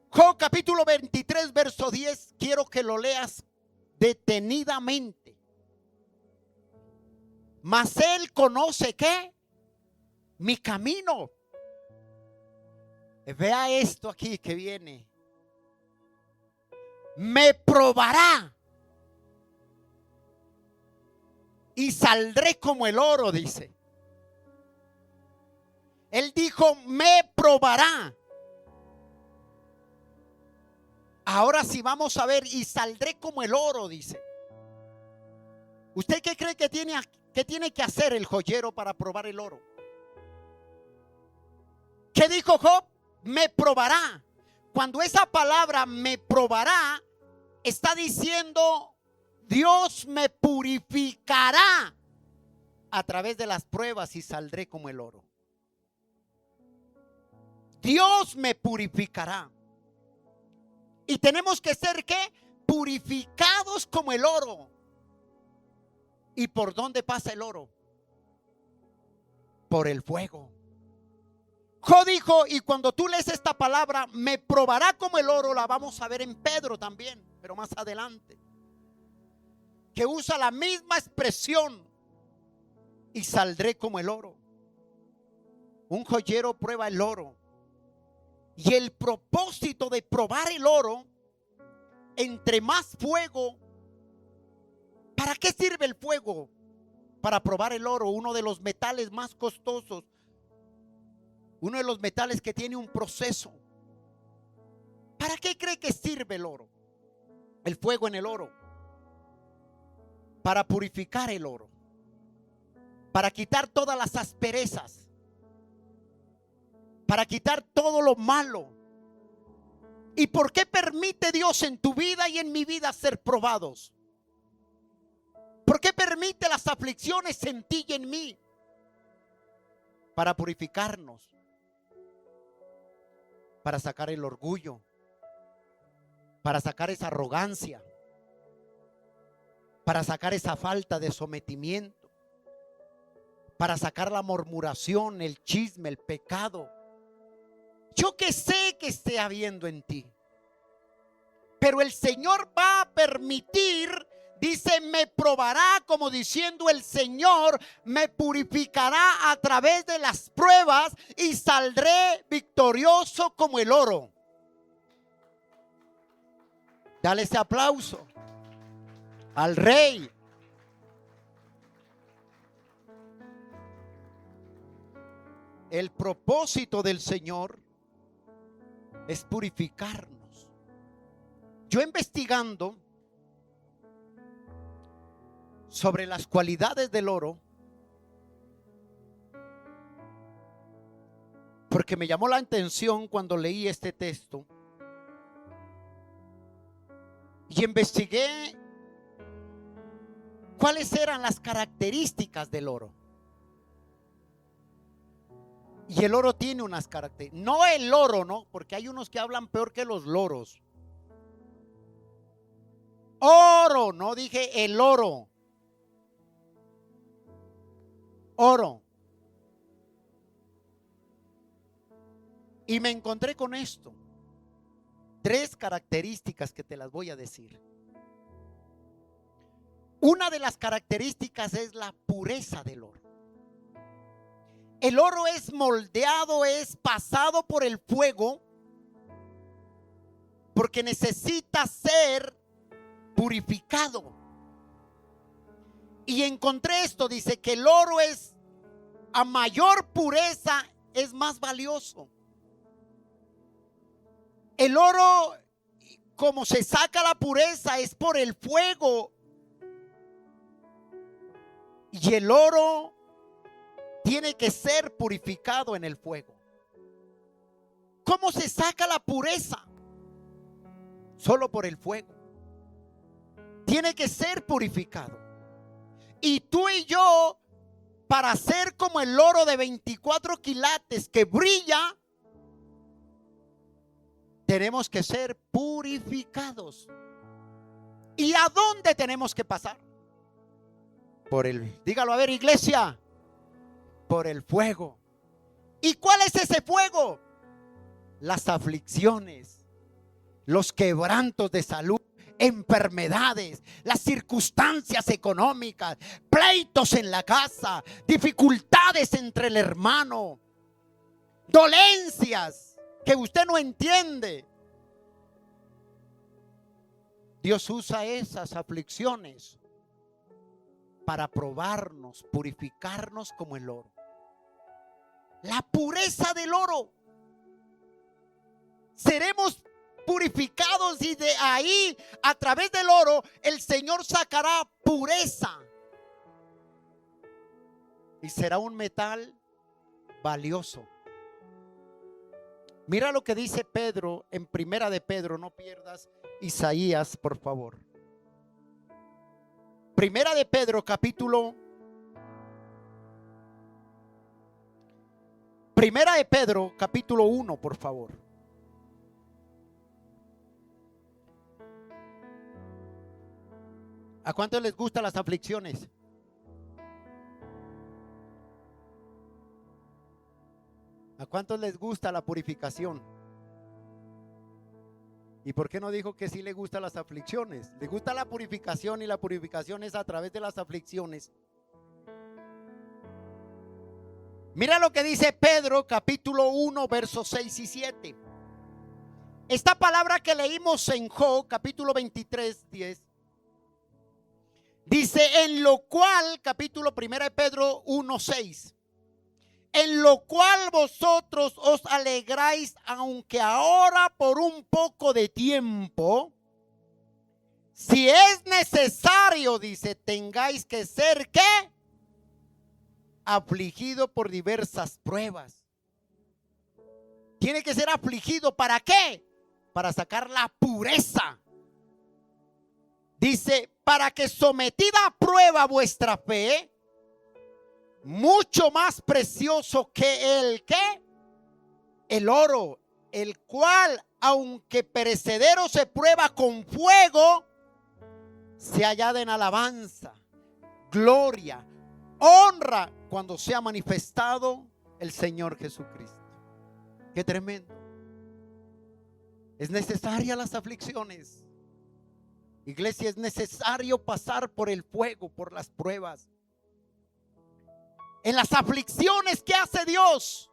Job capítulo 23, verso 10. Quiero que lo leas detenidamente. Mas él conoce, ¿qué? Mi camino. Vea esto aquí que viene. Me probará y saldré como el oro, dice. Él dijo: me probará. Ahora sí vamos a ver: y saldré como el oro, dice. ¿Usted qué cree que tiene que hacer el joyero para probar el oro? ¿Qué dijo Job? Me probará. Cuando esa palabra me probará, está diciendo Dios me purificará a través de las pruebas y saldré como el oro. Dios me purificará. Y tenemos que ser ¿qué? Purificados como el oro. ¿Y por dónde pasa el oro? Por el fuego. Job dijo, y cuando tú lees esta palabra, me probará como el oro, la vamos a ver en Pedro también, pero más adelante, que usa la misma expresión, y saldré como el oro. Un joyero prueba el oro, y el propósito de probar el oro, entre más fuego, ¿para qué sirve el fuego? Para probar el oro, uno de los metales más costosos, uno de los metales que tiene un proceso. ¿Para qué cree que sirve el oro? El fuego en el oro. Para purificar el oro. Para quitar todas las asperezas. Para quitar todo lo malo. ¿Y por qué permite Dios en tu vida y en mi vida ser probados? ¿Por qué permite las aflicciones en ti y en mí? Para purificarnos. Para sacar el orgullo, para sacar esa arrogancia, para sacar esa falta de sometimiento, para sacar la murmuración, el chisme, el pecado. Yo que sé que esté habiendo en ti, pero el Señor va a permitir, dice, me probará, como diciendo el Señor, me purificará a través de las pruebas y saldré victorioso como el oro. Dale ese aplauso al Rey. El propósito del Señor es purificarnos. Yo investigando sobre las cualidades del oro, porque me llamó la atención cuando leí este texto y investigué cuáles eran las características del oro. Y el oro tiene unas características, no el oro, no, porque hay unos que hablan peor que los loros. Oro, no dije el oro. Oro. Y me encontré con esto. 3 características que te las voy a decir. Una de las características es la pureza del oro. El oro es moldeado, es pasado por el fuego, porque necesita ser purificado. Y encontré esto, dice que el oro es a mayor pureza es más valioso. El oro, como se saca la pureza, es por el fuego. Y el oro tiene que ser purificado en el fuego. ¿Cómo se saca la pureza? Solo por el fuego. Tiene que ser purificado. Y tú y yo, para ser como el oro de 24 quilates que brilla, tenemos que ser purificados. ¿Y a dónde tenemos que pasar? Por el, dígalo a ver, iglesia, por el fuego. ¿Y cuál es ese fuego? Las aflicciones, los quebrantos de salud, enfermedades, las circunstancias económicas, pleitos en la casa, dificultades entre el hermano, dolencias que usted no entiende. Dios usa esas aflicciones para probarnos, purificarnos como el oro. La pureza del oro. Seremos purificados y de ahí, a través del oro, el Señor sacará pureza. y será un metal valioso. Mira lo que dice Pedro en Primera de Pedro, no pierdas Isaías, por favor. Primera de Pedro, capítulo 1, por favor. ¿A cuántos les gustan las aflicciones? ¿A cuántos les gusta la purificación? ¿Y por qué no dijo que sí le gustan las aflicciones? Le gusta la purificación, y la purificación es a través de las aflicciones. Mira lo que dice Pedro, capítulo 1, versos 6 y 7. Esta palabra que leímos en Job, capítulo 23, 10. Dice, en lo cual, capítulo 1 de Pedro 1, 6. En lo cual vosotros os alegráis, aunque ahora por un poco de tiempo, si es necesario, dice, tengáis que ser, ¿qué? Afligido por diversas pruebas. Tiene que ser afligido, ¿para qué? Para sacar la pureza. Dice, para que sometida a prueba vuestra fe, mucho más precioso que el oro, el cual, aunque perecedero, se prueba con fuego, se hallada en alabanza, gloria, honra, cuando sea manifestado el Señor Jesucristo. Qué tremendo. Es necesaria las aflicciones. Iglesia, es necesario pasar por el fuego, por las pruebas. En las aflicciones, ¿qué hace Dios?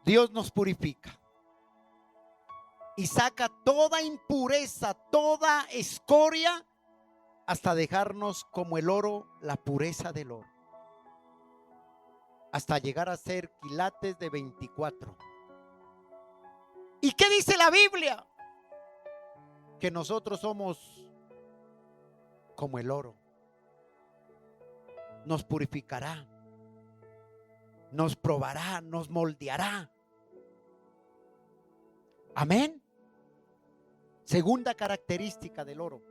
Dios nos purifica y saca toda impureza, toda escoria, hasta dejarnos como el oro, la pureza del oro, hasta llegar a ser quilates de 24. ¿Y qué dice la Biblia? Que nosotros somos como el oro. Nos purificará, nos probará, nos moldeará. Amén. Segunda característica del oro.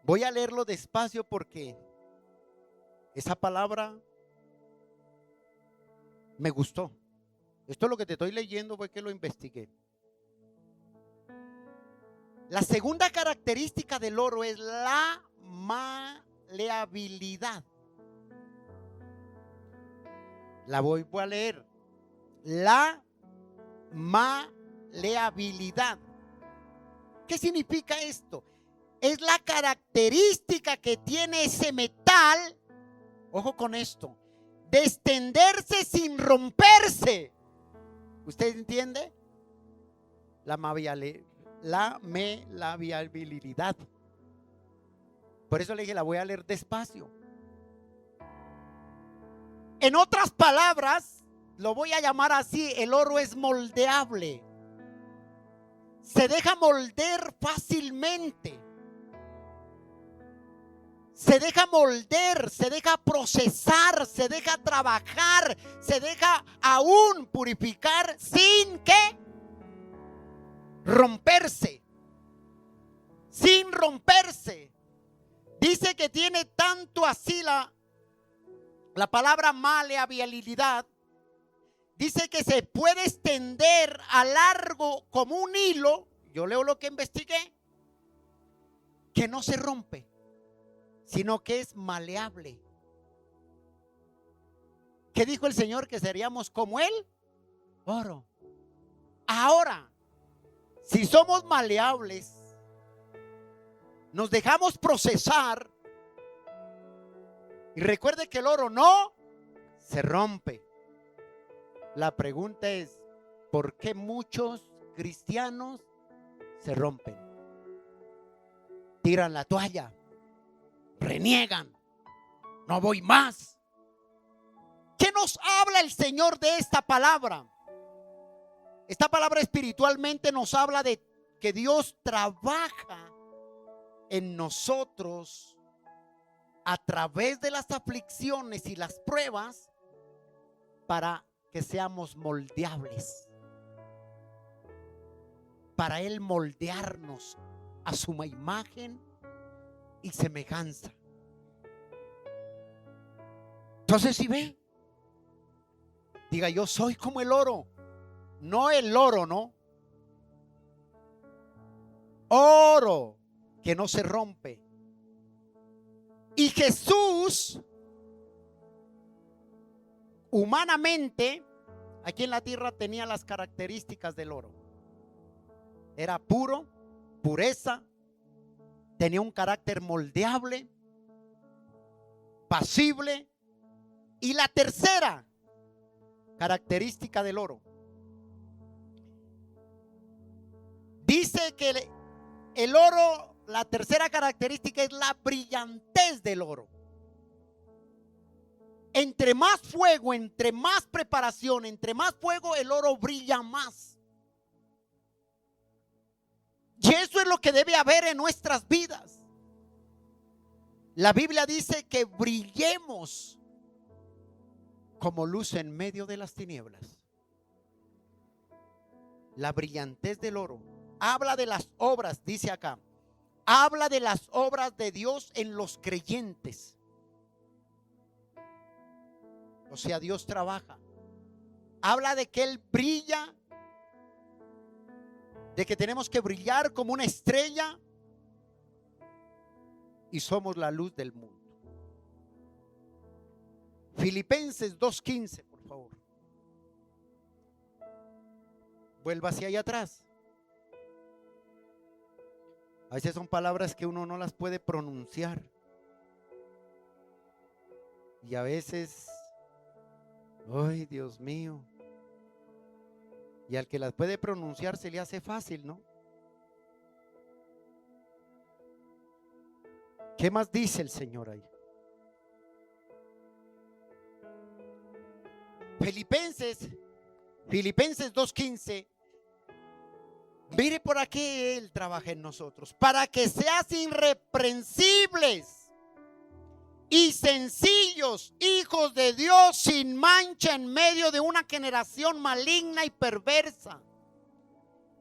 Voy a leerlo despacio porque esa palabra me gustó. Esto es lo que te estoy leyendo, fue que lo investigué. La segunda característica del oro es la maleabilidad. La voy a leer. La maleabilidad. ¿Qué significa esto? Es la característica que tiene ese metal, ojo con esto, de extenderse sin romperse. ¿Usted entiende? La maleabilidad. Por eso le dije, la voy a leer despacio. En otras palabras, lo voy a llamar así: el oro es moldeable. Se deja moldear fácilmente. Se deja moldear, se deja procesar, se deja trabajar, se deja aún purificar sin que romperse. Sin romperse. Dice que tiene tanto así la palabra maleabilidad. Dice que se puede extender a largo como un hilo. Yo leo lo que investigué. Que no se rompe, sino que es maleable. ¿Qué dijo el Señor? Que seríamos como el oro. Ahora, si somos maleables, nos dejamos procesar, y recuerde que el oro no se rompe. La pregunta es, ¿por qué muchos cristianos se rompen? Tiran la toalla, reniegan, no voy más. ¿Qué nos habla el Señor de esta palabra? Esta palabra espiritualmente nos habla de que Dios trabaja en nosotros a través de las aflicciones y las pruebas para que seamos moldeables, para Él moldearnos a su imagen y semejanza. Entonces, si ve, diga: yo soy como el oro. No el oro, no. Oro que no se rompe. Y Jesús, humanamente, aquí en la tierra tenía las características del oro. Era puro, pureza, tenía un carácter moldeable, pasible. Y la tercera característica del oro, dice que el oro, la tercera característica es la brillantez del oro. Entre más fuego, entre más preparación, entre más fuego, el oro brilla más. Y eso es lo que debe haber en nuestras vidas. La Biblia dice que brillemos como luz en medio de las tinieblas. La brillantez del oro habla de las obras, dice acá, habla de las obras de Dios en los creyentes. O sea, Dios trabaja. Habla de que Él brilla, de que tenemos que brillar como una estrella y somos la luz del mundo. Filipenses 2:15, por favor. Vuelva hacia allá atrás. A veces son palabras que uno no las puede pronunciar. Y a veces, ay, Dios mío. Y al que las puede pronunciar se le hace fácil, ¿no? ¿Qué más dice el Señor ahí? Filipenses 2:15. Mire por aquí, Él trabaja en nosotros para que seas irreprensibles y sencillos, hijos de Dios, sin mancha en medio de una generación maligna y perversa,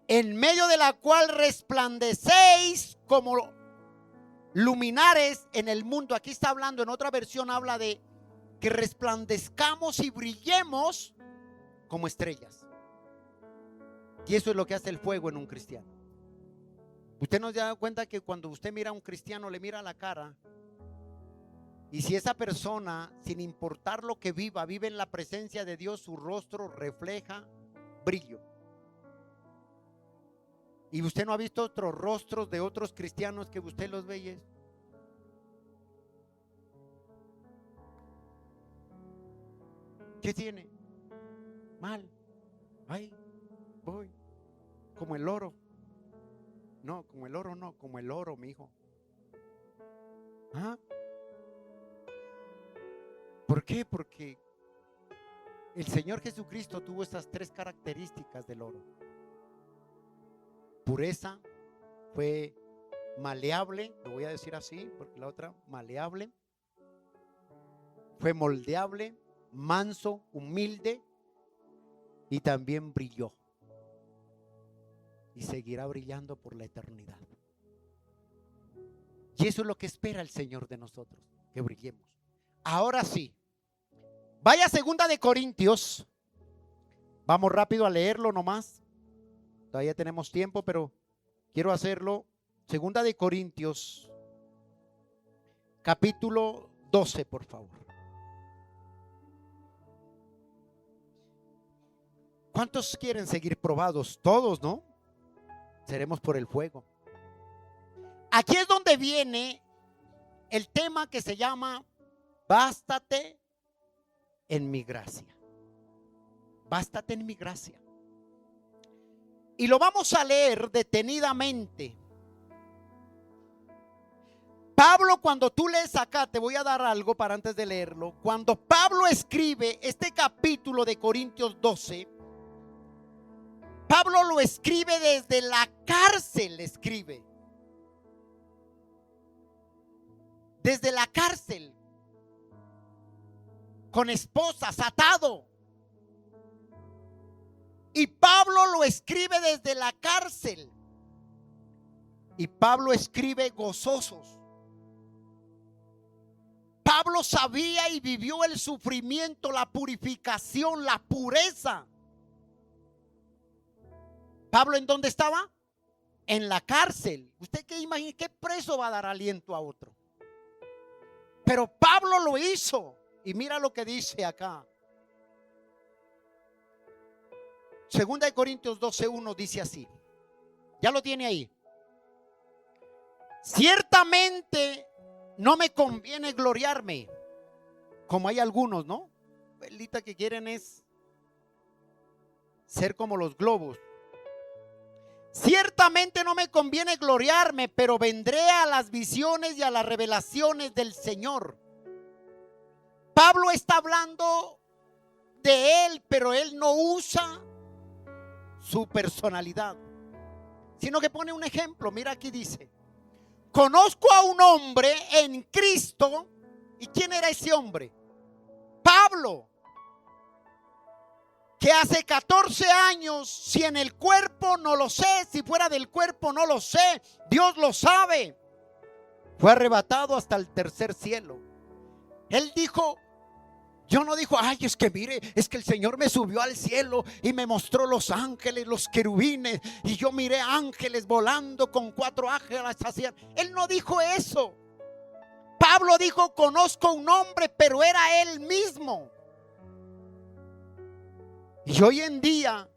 en medio de la cual resplandecéis como luminares en el mundo. Aquí está hablando, en otra versión habla de que resplandezcamos y brillemos como estrellas. Y eso es lo que hace el fuego en un cristiano. Usted no se da cuenta que cuando usted mira a un cristiano, le mira la cara, y si esa persona, sin importar lo que viva, vive en la presencia de Dios, su rostro refleja brillo. Y usted no ha visto otros rostros de otros cristianos que usted los ve y es: ¿qué tiene? Mal. Ay, voy. Como el oro. No, como el oro no, como el oro, mi hijo. ¿Ah? ¿Por qué? Porque el Señor Jesucristo tuvo estas tres características del oro. Pureza, fue maleable, lo voy a decir así, porque la otra, maleable. Fue moldeable, manso, humilde, y también brilló. Y seguirá brillando por la eternidad. Y eso es lo que espera el Señor de nosotros, que brillemos. Ahora sí, vaya a 2 Corintios. Vamos rápido a leerlo nomás. Todavía tenemos tiempo, pero quiero hacerlo. 2 Corintios, capítulo 12, por favor. ¿Cuántos quieren seguir probados? Todos, ¿no? Seremos por el fuego. Aquí es donde viene el tema que se llama: bástate en mi gracia. Bástate en mi gracia. Y lo vamos a leer detenidamente. Pablo, cuando tú lees acá, te voy a dar algo para antes de leerlo. Cuando Pablo escribe este capítulo de Corintios 12, Pablo lo escribe desde la cárcel, escribe. desde la cárcel, con esposas, atado. Y Pablo lo escribe desde la cárcel. Y Pablo escribe gozosos. Pablo sabía y vivió el sufrimiento, la purificación, la pureza. ¿Pablo en dónde estaba? En la cárcel. ¿Usted qué imagina? ¿Qué preso va a dar aliento a otro? Pero Pablo lo hizo. Y mira lo que dice acá. Segunda de Corintios 12:1 dice así. Ya lo tiene ahí. Ciertamente no me conviene gloriarme, como hay algunos, ¿no? Pelita que quieren es ser como los globos. Ciertamente no me conviene gloriarme, pero vendré a las visiones y a las revelaciones del Señor. Pablo está hablando de él, pero él no usa su personalidad, sino que pone un ejemplo. Mira, aquí dice: conozco a un hombre en Cristo. ¿Y quién era ese hombre? Pablo, que hace 14 años, si en el cuerpo no lo sé, si fuera del cuerpo no lo sé, Dios lo sabe, fue arrebatado hasta el tercer cielo. Él dijo, yo no dijo, ay, es que mire, es que el Señor me subió al cielo y me mostró los ángeles, los querubines, y yo miré ángeles volando con 4 ángeles hacia. Él no dijo eso. Pablo dijo, conozco un hombre, pero era él mismo. Y hoy en día,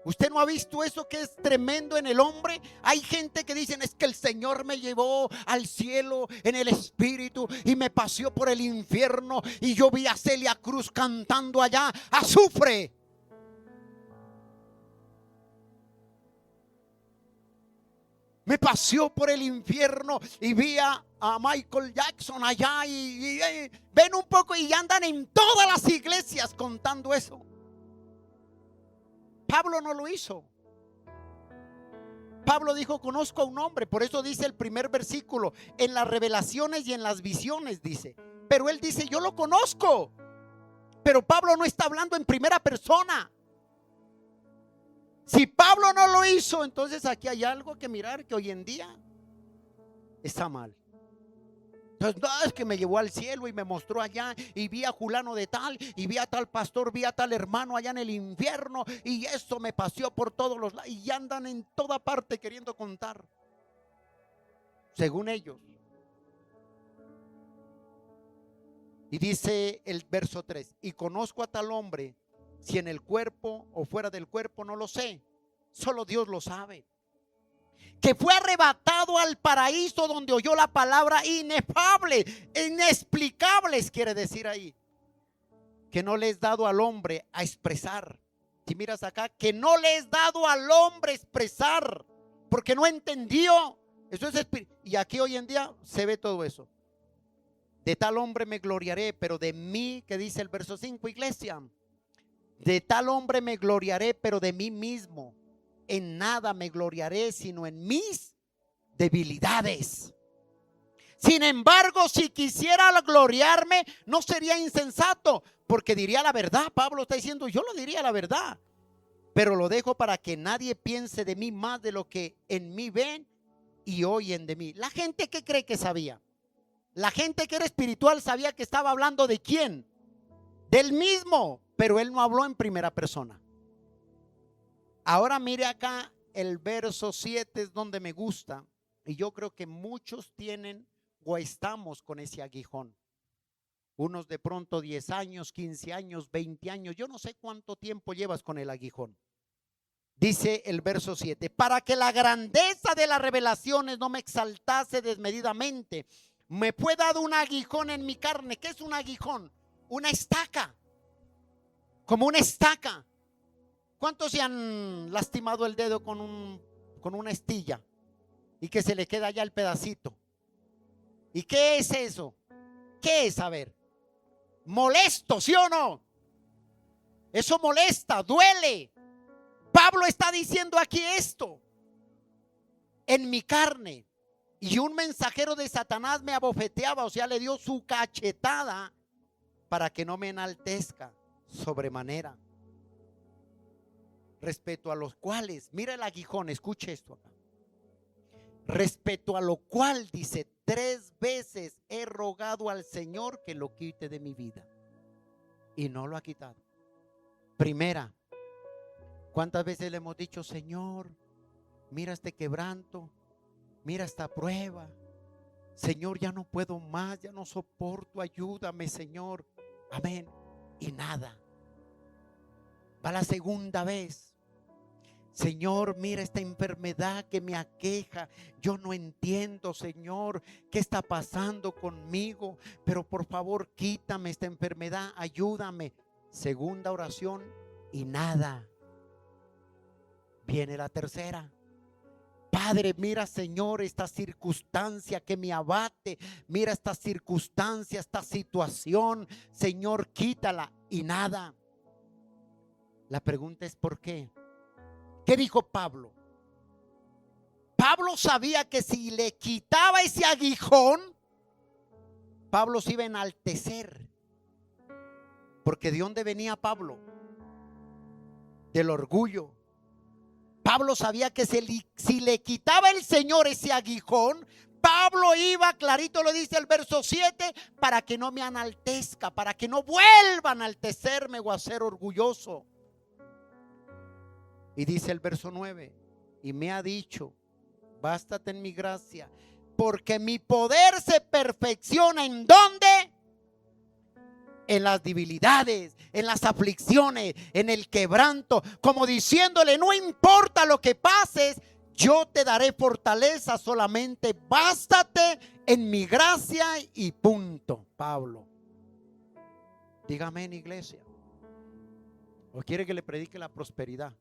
¿usted no ha visto eso que es tremendo en el hombre? Hay gente que dicen, es que el Señor me llevó al cielo en el espíritu y me paseó por el infierno y yo vi a Celia Cruz cantando allá, azufre. Me paseó por el infierno y vi a Michael Jackson allá y ven un poco y andan en todas las iglesias contando eso. Pablo no lo hizo. Pablo dijo, conozco a un hombre. Por eso dice el primer versículo, en las revelaciones y en las visiones dice. Pero él dice, yo lo conozco. Pero Pablo no está hablando en primera persona. Si Pablo no lo hizo, entonces aquí hay algo que mirar que hoy en día está mal. Entonces, no, es que me llevó al cielo y me mostró allá y vi a fulano de tal y vi a tal pastor, vi a tal hermano allá en el infierno y eso me paseó por todos los lados y andan en toda parte queriendo contar, según ellos. Y dice el verso 3, y conozco a tal hombre, si en el cuerpo o fuera del cuerpo no lo sé, solo Dios lo sabe, que fue arrebatado al paraíso donde oyó la palabra inefable, inexplicables quiere decir ahí, que no le es dado al hombre a expresar. Si miras acá, que no le es dado al hombre expresar, porque no entendió. Eso es y aquí hoy en día se ve todo eso. De tal hombre me gloriaré, pero de mí, que dice el verso 5, iglesia, de tal hombre me gloriaré, pero de mí mismo en nada me gloriaré, sino en mis debilidades. Sin embargo, si quisiera gloriarme, no sería insensato, porque diría la verdad. Pablo está diciendo, yo lo diría la verdad, pero lo dejo para que nadie piense de mí más de lo que en mí ven y oyen de mí. La gente que cree que sabía, la gente que era espiritual sabía que estaba hablando de quién, del mismo, pero él no habló en primera persona. Ahora mire acá el verso 7, es donde me gusta, y yo creo que muchos tienen o estamos con ese aguijón. Unos de pronto 10 años, 15 años, 20 años, yo no sé cuánto tiempo llevas con el aguijón. Dice el verso 7, para que la grandeza de las revelaciones no me exaltase desmedidamente, me fue dado un aguijón en mi carne. ¿Qué es un aguijón? Una estaca, como una estaca. ¿Cuántos se han lastimado el dedo con una estilla y que se le queda ya el pedacito? ¿Y qué es eso? ¿Qué es? A ver, molesto, ¿sí o no? Eso molesta, duele. Pablo está diciendo aquí esto, en mi carne. Y un mensajero de Satanás me abofeteaba, o sea, le dio su cachetada para que no me enaltezca sobremanera. Respecto a los cuales, mira el aguijón, escuche esto acá. Respecto a lo cual, dice, 3 veces he rogado al Señor que lo quite de mi vida. Y no lo ha quitado. Primera, ¿cuántas veces le hemos dicho, Señor, mira este quebranto, mira esta prueba? Señor, ya no puedo más, ya no soporto, ayúdame, Señor. Amén. Y nada. Va la segunda vez. Señor, mira esta enfermedad que me aqueja. Yo no entiendo, Señor, qué está pasando conmigo, pero por favor quítame esta enfermedad, ayúdame. Segunda oración y nada. Viene la tercera. Padre, mira, Señor, esta circunstancia que me abate. Mira esta circunstancia, esta situación. Señor, quítala y nada. La pregunta es ¿por qué? ¿Qué dijo Pablo? Pablo sabía que si le quitaba ese aguijón, Pablo se iba a enaltecer. Porque ¿de dónde venía Pablo? Del orgullo. Pablo sabía que si le quitaba el Señor ese aguijón, Pablo iba, clarito lo dice el verso 7, para que no me enaltezca, para que no vuelva a enaltecerme o a ser orgulloso. Y dice el verso 9, y me ha dicho, bástate en mi gracia, porque mi poder se perfecciona ¿en dónde? En las debilidades, en las aflicciones, en el quebranto, como diciéndole, no importa lo que pases, yo te daré fortaleza, solamente bástate en mi gracia y punto. Pablo, dígame en iglesia, ¿o quiere que le predique la prosperidad?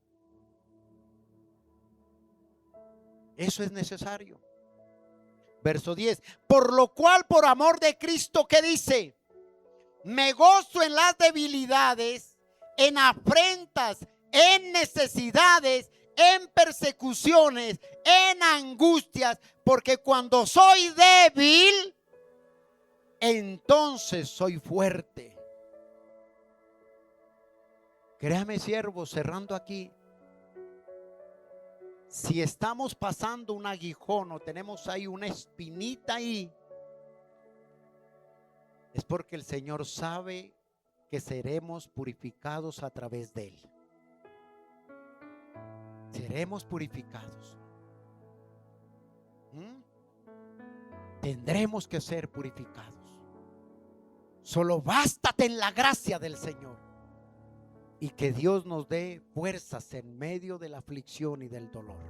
Eso es necesario. Verso 10, por lo cual por amor de Cristo, ¿qué dice? Me gozo en las debilidades, en afrentas, en necesidades, en persecuciones, en angustias, porque cuando soy débil, entonces soy fuerte. Créame, siervo, cerrando aquí. Si estamos pasando un aguijón o tenemos ahí una espinita ahí, es porque el Señor sabe que seremos purificados a través de Él. Seremos purificados. Tendremos que ser purificados. Solo bástate en la gracia del Señor. Y que Dios nos dé fuerzas en medio de la aflicción y del dolor.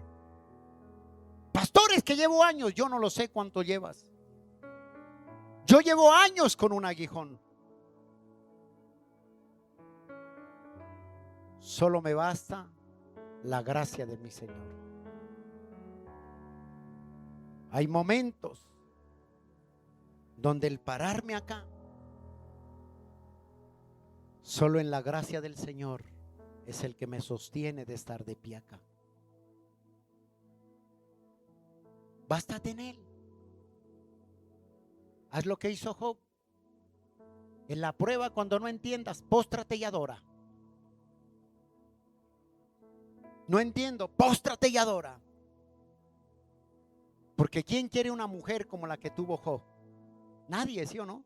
Pastores, que llevo años, yo no lo sé cuánto llevas. Yo llevo años con un aguijón. Solo me basta la gracia de mi Señor. Hay momentos donde el pararme acá, solo en la gracia del Señor es el que me sostiene de estar de pie acá. Bástate en Él. Haz lo que hizo Job. En la prueba, cuando no entiendas, póstrate y adora. No entiendo, póstrate y adora. Porque ¿quién quiere una mujer como la que tuvo Job? Nadie, ¿sí o no?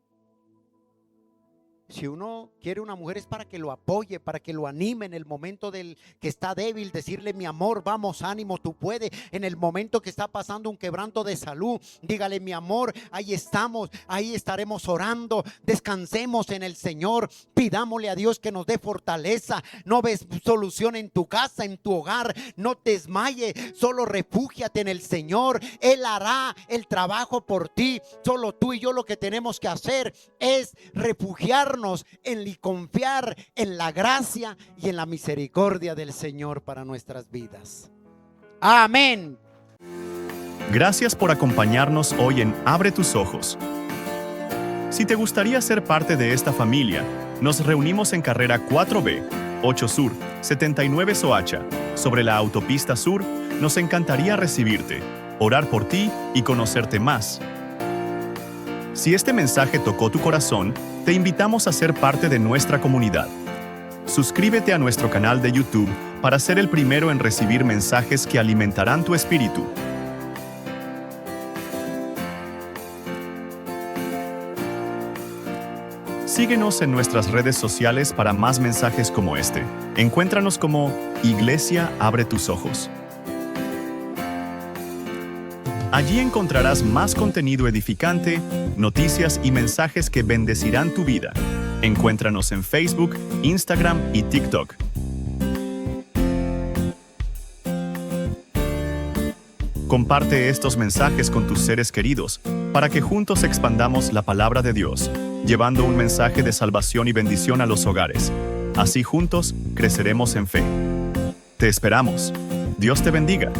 Si uno quiere una mujer es para que lo apoye, para que lo anime en el momento del que está débil, decirle mi amor, vamos, ánimo, tú puedes. En el momento que está pasando un quebranto de salud, dígale mi amor, ahí estamos, ahí estaremos orando, descansemos en el Señor, pidámosle a Dios que nos dé fortaleza. No ves solución en tu casa, en tu hogar, no te desmayes, solo refúgiate en el Señor. Él hará el trabajo por ti. Solo tú y yo lo que tenemos que hacer es refugiarnos y confiar en la gracia y en la misericordia del Señor para nuestras vidas. Amén. Gracias por acompañarnos hoy en Abre tus ojos. Si te gustaría ser parte de esta familia, nos reunimos en carrera 4B, 8 Sur, 79 Soacha, sobre la autopista Sur. Nos encantaría recibirte. orar por ti y conocerte más. Si este mensaje tocó tu corazón, te invitamos a ser parte de nuestra comunidad. Suscríbete a nuestro canal de YouTube para ser el primero en recibir mensajes que alimentarán tu espíritu. Síguenos en nuestras redes sociales para más mensajes como este. Encuéntranos como Iglesia Abre Tus Ojos. Allí encontrarás más contenido edificante, noticias y mensajes que bendecirán tu vida. Encuéntranos en Facebook, Instagram y TikTok. Comparte estos mensajes con tus seres queridos para que juntos expandamos la palabra de Dios, llevando un mensaje de salvación y bendición a los hogares. Así juntos creceremos en fe. Te esperamos. Dios te bendiga.